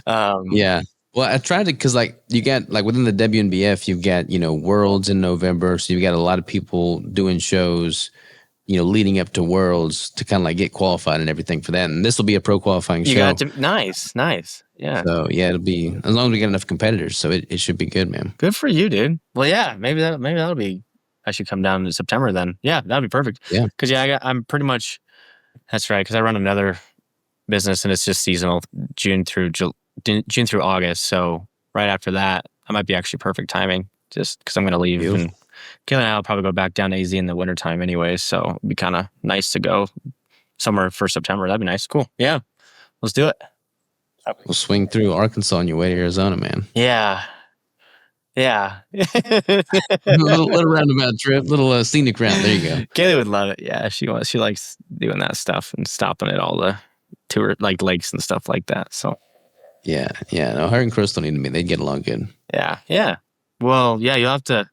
Yeah. Well, I tried to because like you got like within the WNBF, you've got Worlds in November, so you've got a lot of people doing shows, leading up to Worlds to kind of like get qualified and everything for that. And this will be a pro qualifying You show. got to nice. Yeah. So yeah, it'll be as long as we get enough competitors, so it should be good, man. Good for you, dude. Well, yeah, maybe that'll be. I should come down in September then. Yeah, that'd be perfect. Yeah. Because I'm pretty much. That's right. Because I run another business and it's just seasonal, June through August. So right after that, I might be actually perfect timing. Just because I'm going to leave Beautiful. and Kayla and I'll probably go back down to AZ in the wintertime anyway. So it'd be kind of nice to go somewhere for September. That'd be nice. Cool. Yeah, let's do it. We'll swing through Arkansas on your way to Arizona, man. Yeah. little roundabout trip, little scenic route. There you go. Kaylee would love it. Yeah, she likes doing that stuff and stopping at all the tour like lakes and stuff like that. So yeah. No, her and Crystal need to meet. They'd get along good. Yeah. Well, yeah, you'll have to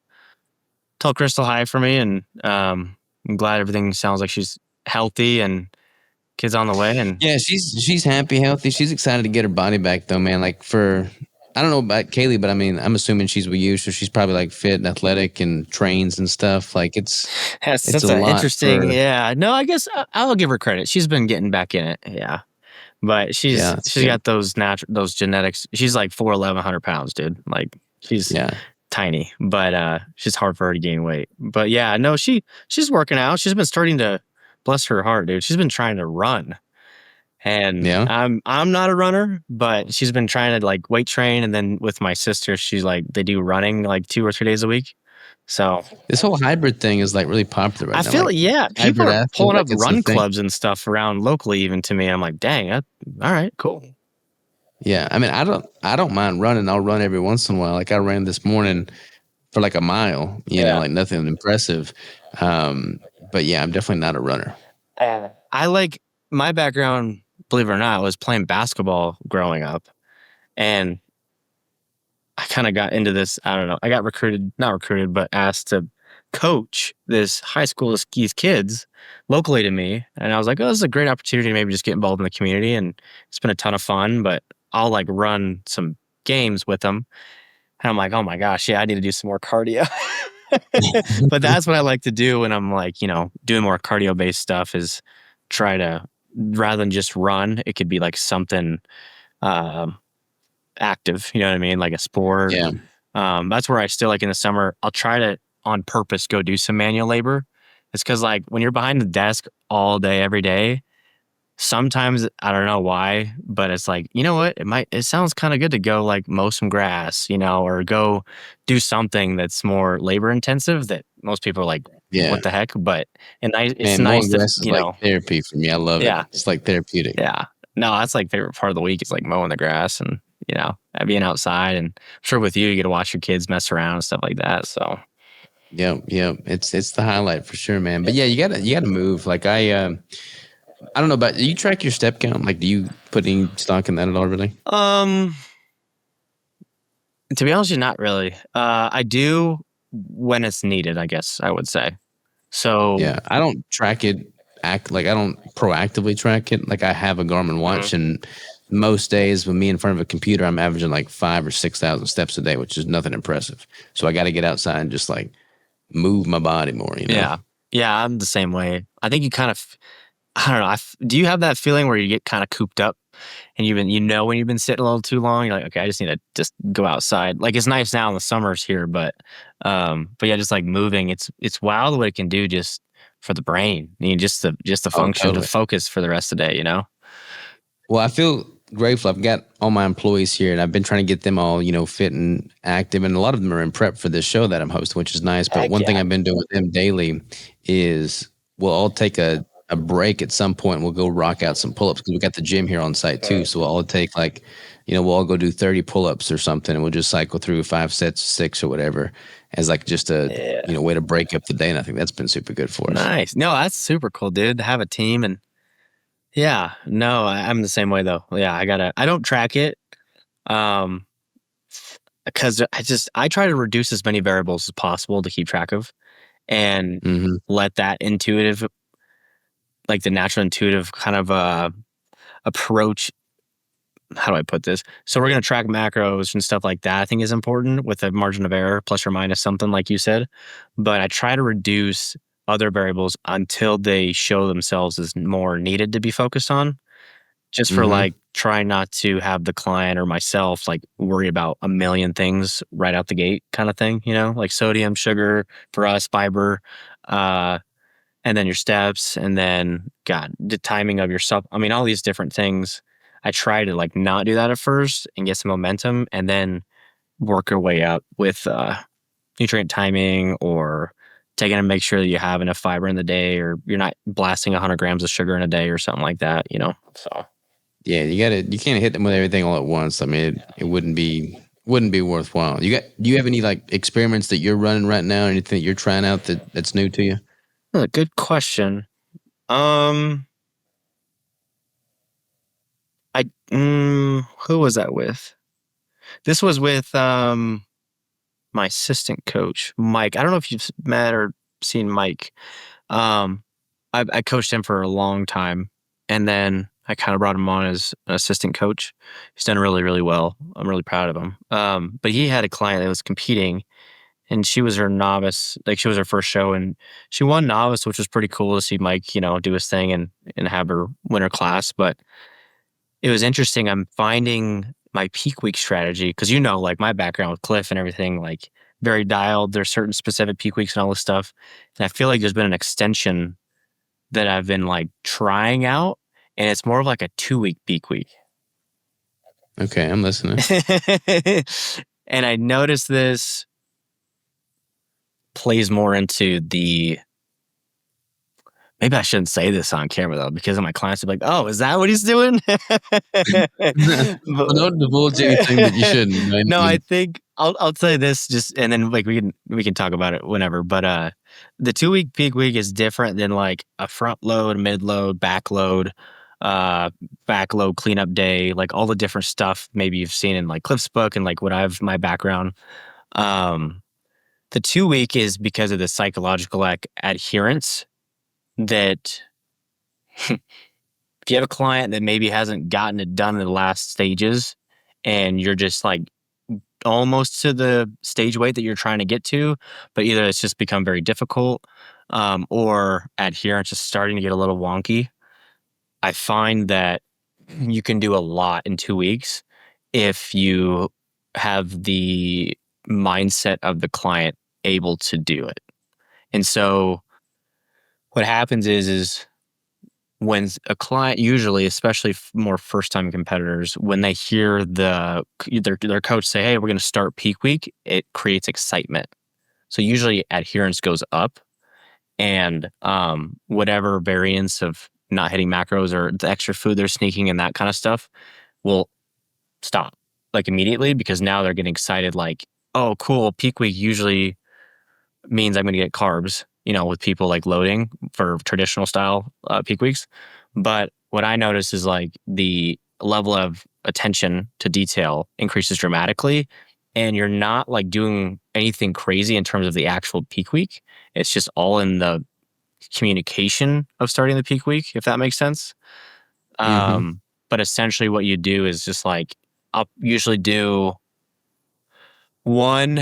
tell Crystal hi for me, and I'm glad everything sounds like she's healthy and kids on the way. And yeah, she's happy, healthy. She's excited to get her body back, though, man. Like I don't know about Kaylee, but I mean, I'm assuming she's with you, so she's probably like fit and athletic and trains and stuff. Like it's that's a lot interesting. Yeah, no, I guess I'll give her credit. She's been getting back in it. Yeah, but she's got those genetics. She's like 4'11", 100 pounds, dude. Like she's tiny, but she's hard for her to gain weight. But yeah, no, she's working out. She's been starting to, bless her heart, dude. She's been trying to run. And I'm not a runner, but she's been trying to like weight train. And then with my sister, she's like, they do running like 2 or 3 days a week. So this whole hybrid thing is like really popular right now. I feel people are pulling up run clubs and stuff around locally even to me. I'm like, dang, all right, cool. Yeah. I mean, I don't mind running. I'll run every once in a while. Like I ran this morning for like a mile, you know, like nothing impressive. But yeah, I'm definitely not a runner. I like my background, believe it or not, was playing basketball growing up. And I kind of got into this. I don't know. I got not recruited, but asked to coach this high school of these kids locally to me. And I was like, oh, this is a great opportunity to maybe just get involved in the community. And it's been a ton of fun, but I'll like run some games with them. And I'm like, oh my gosh, yeah, I need to do some more cardio. But that's what I like to do when I'm like, doing more cardio based stuff is try to, rather than just run, it could be like something active, you know what I mean? Like a sport. Yeah. That's where I still like in the summer, I'll try to on purpose go do some manual labor. It's because like when you're behind the desk all day, every day, sometimes I don't know why, but it's like, you know what? It sounds kind of good to go like mow some grass, or go do something that's more labor intensive that most people are like, what the heck? But it's nice to, is like therapy for me. I love it. It's like therapeutic. Yeah. No, that's like favorite part of the week is like mowing the grass and, being outside. And I'm sure with you get to watch your kids mess around and stuff like that. So. Yeah. It's the highlight for sure, man. But yeah, you gotta move. Like I don't know about, do you track your step count? Like, do you put any stock in that at all, really? To be honest with you, not really. I do when it's needed, I guess I would say. So yeah, I don't track it. I don't proactively track it. Like I have a Garmin watch, and most days with me in front of a computer, I'm averaging like 5,000 or 6,000 steps a day, which is nothing impressive. So I got to get outside and just like move my body more. Yeah, I'm the same way. I think you kind of. I don't know. Do you have that feeling where you get kind of cooped up and when you've been sitting a little too long, you're like, okay, I just need to just go outside. Like it's nice now in the summers here, but yeah, just like moving, it's wild what it can do just for the brain. Just the function to focus for the rest of the day, Well, I feel grateful. I've got all my employees here and I've been trying to get them all, fit and active. And a lot of them are in prep for this show that I'm hosting, which is nice. But one thing I've been doing with them daily is we'll all take a break at some point. We'll go rock out some pull-ups because we got the gym here on site too. So we'll all take like, we'll all go do 30 pull-ups or something, and we'll just cycle through 5 sets, 6 or whatever, as like just a Yeah. way to break up the day. And I think that's been super good for us. Nice. No, that's super cool, dude, to have a team. And yeah, no, I'm the same way though. Yeah, I don't track it. Because I try to reduce as many variables as possible to keep track of, and Mm-hmm. let that intuitive, like the natural intuitive kind of approach. How do I put this? So we're going to track macros and stuff like that. I think is important with a margin of error, plus or minus something like you said. But I try to reduce other variables until they show themselves as more needed to be focused on. Just for Mm-hmm. like trying not to have the client or myself like worry about a million things right out the gate kind of thing, like sodium, sugar for us, fiber, and then your steps, and then the timing of your I mean, all these different things. I try to like not do that at first and get some momentum, and then work your way up with nutrient timing, or taking to make sure that you have enough fiber in the day, or you're not blasting 100 grams of sugar in a day or something like that, so. Yeah, you can't hit them with everything all at once. I mean, it wouldn't be worthwhile. Do you have any like experiments that you're running right now, or anything that you're trying out that's new to you? Good question. I who was that with? This was with my assistant coach, Mike. I don't know if you've met or seen Mike. Um, I coached him for a long time, and then I kind of brought him on as an assistant coach. He's done really, really well. I'm really proud of him. But he had a client that was competing, and she was her novice. Like, she was her first show, and she won novice, which was pretty cool to see Mike, do his thing and have her win her class. But it was interesting. I'm finding my peak week strategy because, like my background with Cliff and everything, like very dialed. There's certain specific peak weeks and all this stuff. And I feel like there's been an extension that I've been like trying out, and it's more of like a 2-week peak week. Okay, I'm listening. And I noticed this plays more into maybe I shouldn't say this on camera though, because of my clients are like, "Oh, is that what he's doing?" Well, don't divulge anything that you shouldn't. Right? No, I I mean, think I'll tell you this, just and then like we can talk about it whenever. But the 2-week peak week is different than like a front load, mid load, uh back load cleanup day, like all the different stuff maybe you've seen in like Cliff's book and like what I've my background. Um the 2-week is because of the psychological adherence that if you have a client that maybe hasn't gotten it done in the last stages, and you're just like almost to the stage weight that you're trying to get to, but either it's just become very difficult, or adherence is starting to get a little wonky. I find that you can do a lot in 2 weeks if you have the mindset of the client able to do it. And so what happens is when a client, usually, especially more first time competitors, when they hear their coach say, "Hey, we're going to start peak week," it creates excitement. So usually adherence goes up, and whatever variance of not hitting macros or the extra food they're sneaking and that kind of stuff will stop like immediately, because now they're getting excited. Like, oh, cool, peak week usually means I'm going to get carbs, with people like loading for traditional style peak weeks. But what I notice is like the level of attention to detail increases dramatically, and you're not like doing anything crazy in terms of the actual peak week. It's just all in the communication of starting the peak week, if that makes sense. mm-hmm. But essentially what you do is just like, I'll usually do one,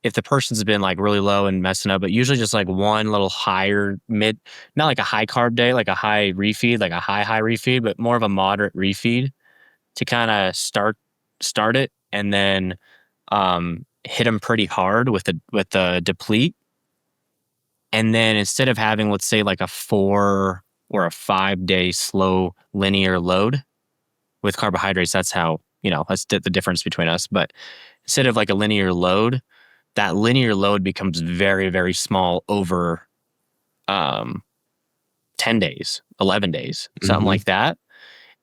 if the person's been like really low and messing up, but usually just like one little higher mid, not like a high carb day, like a high refeed, like a high refeed, but more of a moderate refeed to kind of start it, and then hit them pretty hard with the deplete. And then instead of having, let's say, like a 4 or a 5-day slow linear load with carbohydrates, that's how, that's the difference between us. But instead of like a linear load, that linear load becomes very, very small over um, 10 days, 11 days, something Mm-hmm. like that.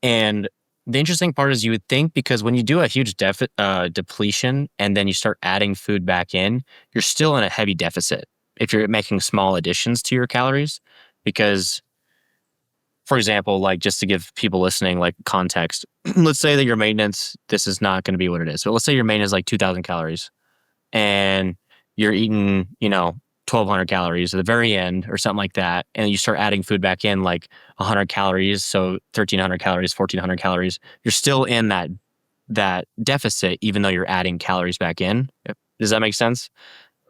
And The interesting part is you would think, because when you do a huge depletion and then you start adding food back in, you're still in a heavy deficit if you're making small additions to your calories. Because, for example, like just to give people listening like context, let's say that your maintenance, this is not going to be what it is. So let's say your maintenance is like 2,000 calories and you're eating, 1,200 calories at the very end or something like that. And you start adding food back in like 100 calories. So 1,300 calories, 1,400 calories, you're still in that deficit, even though you're adding calories back in. Does that make sense?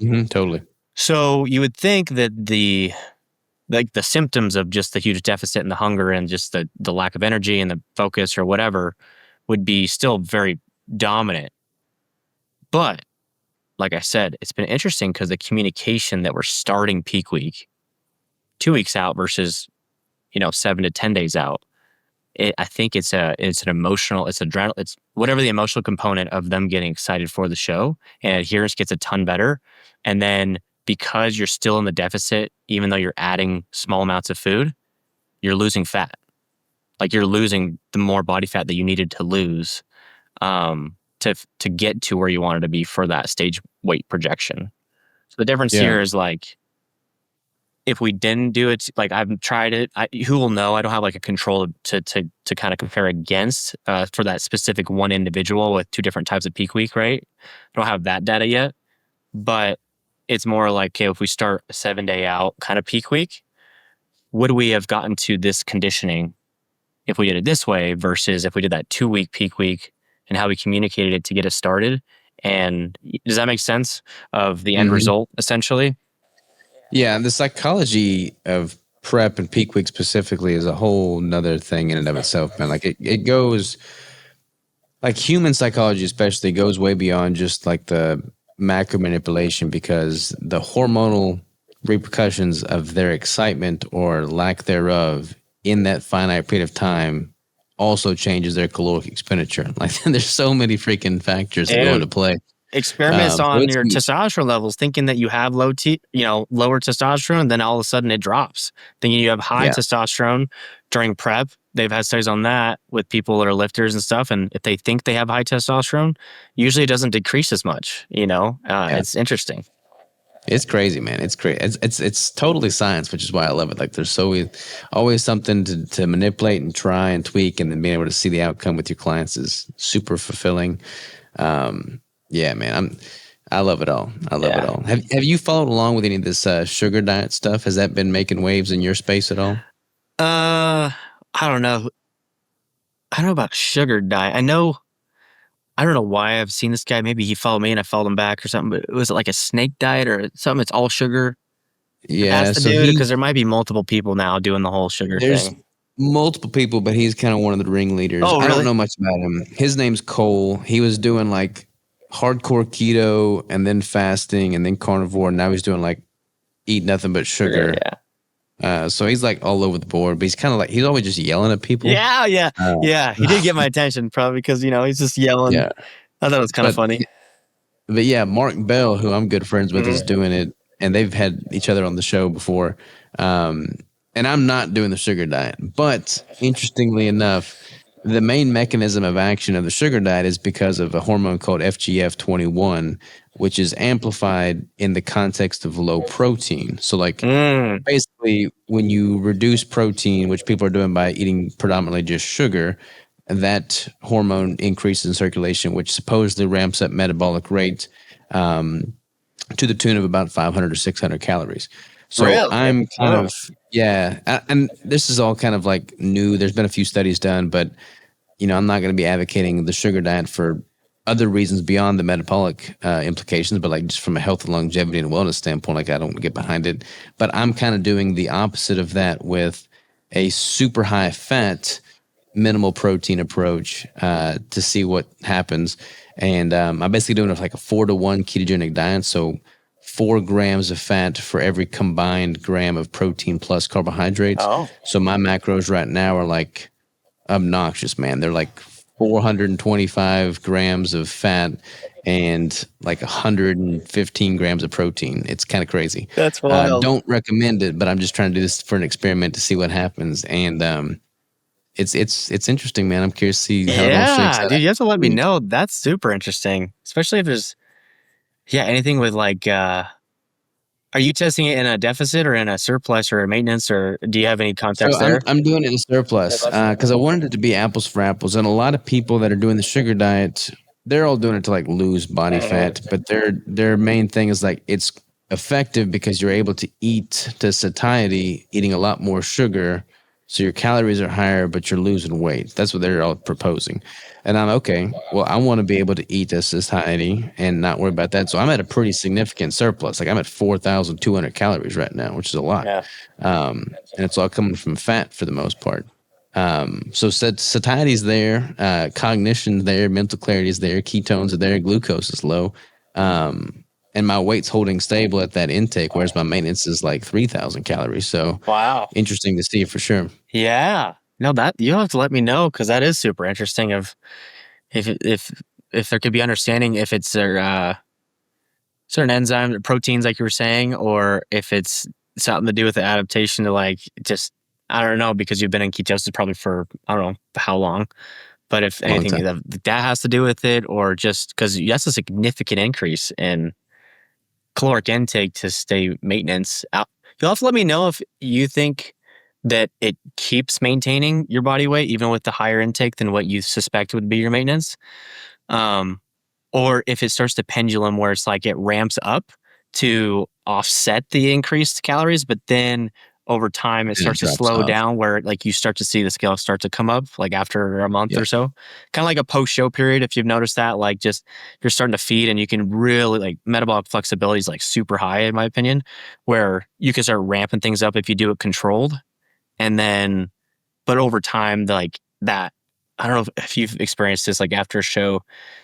Totally. So you would think that the symptoms of just the huge deficit and the hunger and just the lack of energy and the focus or whatever would be still very dominant. But like I said, it's been interesting because the communication that we're starting peak week 2 weeks out versus, 7 to 10 days out. I think it's an emotional, it's adrenaline, it's whatever the emotional component of them getting excited for the show, and adherence gets a ton better. And then because you're still in the deficit, even though you're adding small amounts of food, you're losing fat. Like you're losing the more body fat that you needed to lose to get to where you wanted to be for that stage weight projection. So the difference here is like, if we didn't do it, like I've tried it, who will know? I don't have like a control to kind of compare against for that specific one individual with 2 different types of peak week, right? I don't have that data yet, but it's more like, okay, if we start a 7-day out kind of peak week, would we have gotten to this conditioning if we did it this way versus if we did that 2-week peak week and how we communicated it to get us started? And does that make sense of the end result essentially? Yeah, the psychology of prep and peak week specifically is a whole nother thing in and of itself, man. Like it goes, like human psychology especially goes way beyond just like the macro manipulation, because the hormonal repercussions of their excitement or lack thereof in that finite period of time also changes their caloric expenditure. Like there's so many freaking factors that go into play. Experiments on your testosterone levels, thinking that you have lower testosterone, then all of a sudden it drops. Thinking you have high testosterone during prep. They've had studies on that with people that are lifters and stuff. And if they think they have high testosterone, usually it doesn't decrease as much. It's interesting. It's crazy, man. It's crazy. It's totally science, which is why I love it. Like there's always something to manipulate and try and tweak, and then being able to see the outcome with your clients is super fulfilling. Yeah, man, I love it all. I love it all. Have you followed along with any of this sugar diet stuff? Has that been making waves in your space at all? I don't know. I don't know about sugar diet. I don't know why I've seen this guy. Maybe he followed me and I followed him back or something. But was it like a snake diet or something? It's all sugar. Yeah, so because there might be multiple people now doing the whole sugar thing. Multiple people, but he's kind of one of the ringleaders. Oh, really? I don't know much about him. His name's Cole. He was doing like hardcore keto and then fasting and then carnivore. Now he's doing like eat nothing but sugar. So he's like all over the board, but he's kind of like, he's always just yelling at people. Yeah. He did get my attention probably because, he's just yelling. Yeah. I thought it was kind of funny. But yeah, Mark Bell, who I'm good friends with, is doing it, and they've had each other on the show before. And I'm not doing the sugar diet, but interestingly enough, the main mechanism of action of the sugar diet is because of a hormone called FGF21, which is amplified in the context of low protein. So like basically when you reduce protein, which people are doing by eating predominantly just sugar, that hormone increases in circulation, which supposedly ramps up metabolic rate to the tune of about 500 or 600 calories. So really? I'm kind of, and this is all kind of like new. There's been a few studies done, but, I'm not going to be advocating the sugar diet for other reasons beyond the metabolic implications, but like just from a health and longevity and wellness standpoint, like I don't get behind it. But I'm kind of doing the opposite of that with a super high fat, minimal protein approach to see what happens. And I'm basically doing it like a 4-to-1 ketogenic diet. So 4 grams of fat for every combined gram of protein plus carbohydrates. So my macros right now are like obnoxious, man. They're like 425 grams of fat and like 115 grams of protein. It's kind of crazy. That's wild. Don't recommend it, but I'm just trying to do this for an experiment to see what happens. And it's interesting, man. I'm curious to see how it all shakes Yeah, out dude, you have to let me week. know. That's super interesting, especially if there's anything with like are you testing it in a deficit or in a surplus or a maintenance, or do you have any So context there? I'm doing it in surplus because I wanted it to be apples for apples, and a lot of people that are doing the sugar diet, they're all doing it to like lose body fat, but their main thing is like it's effective because you're able to eat to satiety, eating a lot more sugar, so your calories are higher, but you're losing weight. That's what they're all proposing, and I'm okay. Well, I want to be able to eat to satiety and not worry about that. So I'm at a pretty significant surplus. Like I'm at 4,200 calories right now, which is a lot. Yeah. And it's all coming from fat for the most part. So satiety's there, cognition's there, mental clarity's there, ketones are there, glucose is low, and my weight's holding stable at that intake, whereas my maintenance is like 3,000 calories. So Wow. interesting to see for sure. Yeah. No, that you'll have to let me know because that is super interesting. Of if there could be understanding if it's certain enzymes or proteins, like you were saying, or if it's something to do with the adaptation to like just I don't know because you've been in ketosis probably for I don't know how long, but if Long anything time. that has to do with it, or just because that's a significant increase in caloric intake to stay maintenance out. You'll have to let me know if you think that it keeps maintaining your body weight even with the higher intake than what you suspect would be your maintenance. Um, or if it starts to pendulum where it's like it ramps up to offset the increased calories, but then over time it And it starts to drops slow off. down where like you start to see the scale start to come up like after a month Yep. or so. Kind of like a post-show period if you've noticed that, like just you're starting to feed and you can really like metabolic flexibility is like super high in my opinion, where you can start ramping things up if you do it controlled. And then but over time, like that, I don't know if you've experienced this, like after a show,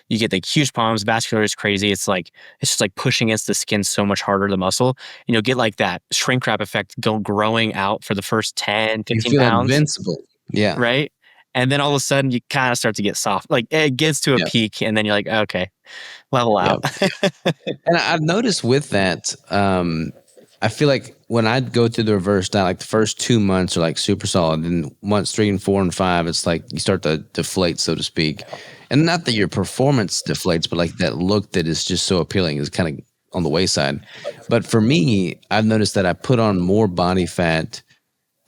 you get like huge palms, vascular is crazy. It's like, it's just like pushing against the skin so much harder, the muscle. And you'll get like that shrink wrap effect growing out for the first 10, You 15 feel pounds, invincible. Yeah. right? And then all of a sudden you kind of start to get soft. Like it gets to a Yep. peak and then you're like, okay, level out. Yep. And I've noticed with that, I feel like when I go through the reverse diet, like the first 2 months are like super solid, and months 3 and 4 and 5, it's like you start to deflate, so to speak. And not that your performance deflates, but like that look that is just so appealing is kind of on the wayside. But for me, I've noticed that I put on more body fat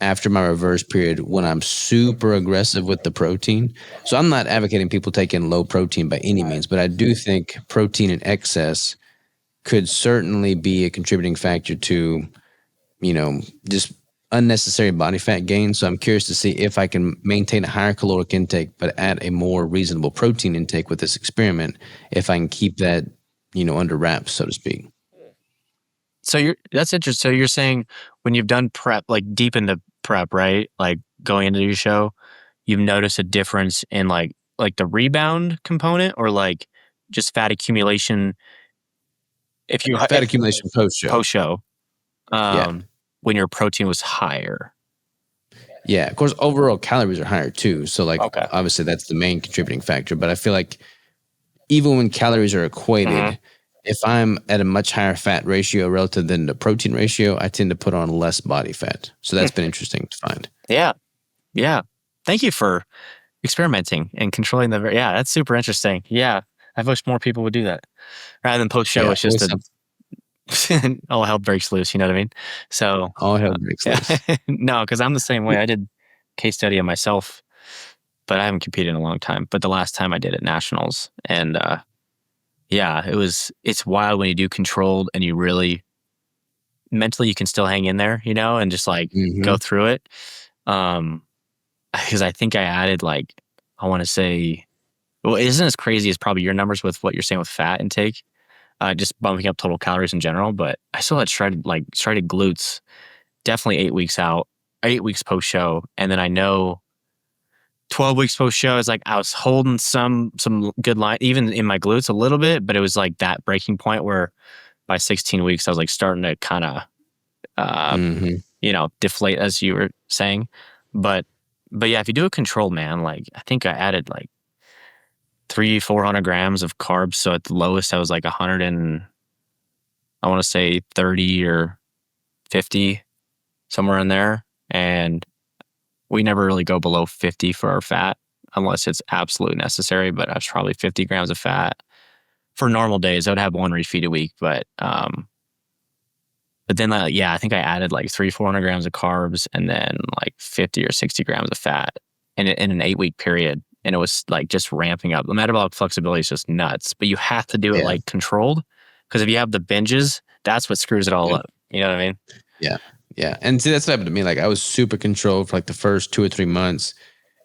after my reverse period when I'm super aggressive with the protein. So I'm not advocating people taking low protein by any means, but I do think protein in excess could certainly be a contributing factor to, just unnecessary body fat gain. So I'm curious to see if I can maintain a higher caloric intake, but at a more reasonable protein intake with this experiment, if I can keep that, under wraps, so to speak. So that's interesting. So you're saying when you've done prep, like deep into prep, right? Like going into your show, you've noticed a difference in like the rebound component or like just fat accumulation if you Fat accumulation post show. post show Yeah. when your protein was higher. Yeah. Of course, overall calories are higher too. So, like, Okay. obviously, that's the main contributing factor. But I feel like even when calories are equated, if I'm at a much higher fat ratio relative than the protein ratio, I tend to put on less body fat. So that's been interesting to find. Yeah. Yeah. Thank you for experimenting and controlling yeah, that's super interesting. Yeah. I wish more people would do that rather than post show. Yeah, It's just always a something. all hell breaks loose. You know what I mean? So All hell breaks yeah. loose. No, because I'm the same way. I did case study on myself, but I haven't competed in a long time. But the last time I did at nationals, and yeah, it's wild when you do controlled and you really mentally you can still hang in there, and just like Hmm. go through it. Because I think I added like I want to say, well, it isn't as crazy as probably your numbers with what you're saying with fat intake, just bumping up total calories in general. But I still had shredded glutes, definitely 8 weeks out, 8 weeks post show, and then I know 12 weeks post show is like I was holding some good line even in my glutes a little bit, but it was like that breaking point where by 16 weeks I was like starting to kind of Hmm. deflate as you were saying. But yeah, if you do a control, man, like I think I added like 400 grams of carbs. So at the lowest I was like 100 and I want to say 30 or 50, somewhere in there. And We never really go below 50 for our fat unless it's absolutely necessary, but that's probably 50 grams of fat. For normal days, I would have 1 refeed a week, but then I think I added like 400 grams of carbs and then like 50 or 60 grams of fat in an 8-week period. And it was like just ramping up. The metabolic flexibility is just nuts, but you have to do it like controlled, because if you have the binges, that's what screws it all up. You know what I mean? Yeah. Yeah. And see, that's what happened to me. Like I was super controlled for like the first 2 or 3 months.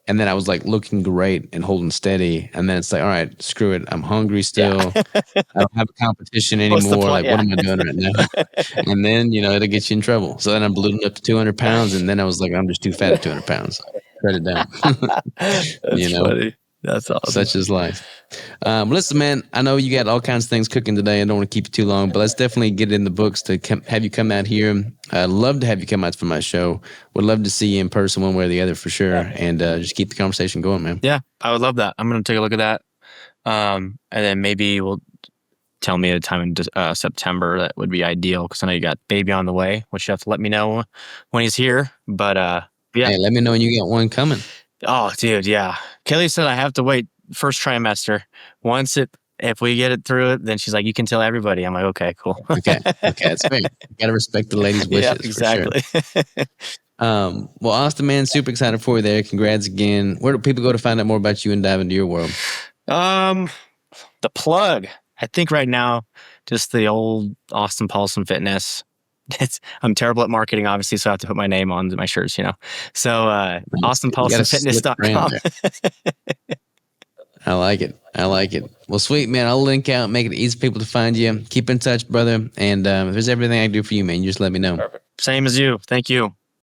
And then I was like looking great and holding steady. And then it's like, all right, screw it. I'm hungry still. I don't have a competition anymore. Like, what am I doing right now? And then, it'll get you in trouble. So then I'm ballooned up to 200 pounds. And then I was like, I'm just too fat at 200 pounds. Cut it down. That's funny. That's awesome. Such is life. Listen, man, I know you got all kinds of things cooking today. I don't want to keep you too long, but let's definitely get it in the books to have you come out here. I'd love to have you come out for my show. Would love to see you in person one way or the other for sure. And just keep the conversation going, man. Yeah, I would love that. I'm going to take a look at that. And then maybe we'll tell me a time in September that would be ideal, because I know you got baby on the way, which you have to let me know when he's here. But yeah. Hey, let me know when you got one coming. Oh, dude, yeah. Kelly said I have to wait first trimester. If we get it through it, then she's like, you can tell everybody. I'm like, okay, cool. Okay, that's fair. You got to respect the ladies' wishes. Yeah, exactly. For sure. Well, Austin, man, super excited for you there. Congrats again. Where do people go to find out more about you and dive into your world? The plug. I think right now, just the old Austin Paulsen Fitness. I'm terrible at marketing, obviously, so I have to put my name on my shirts, So AustinPaulsenFitness.com. I like it. Well, sweet, man. I'll link out, make it easy for people to find you. Keep in touch, brother. And if there's everything I can do for you, man, you just let me know. Perfect. Same as you. Thank you.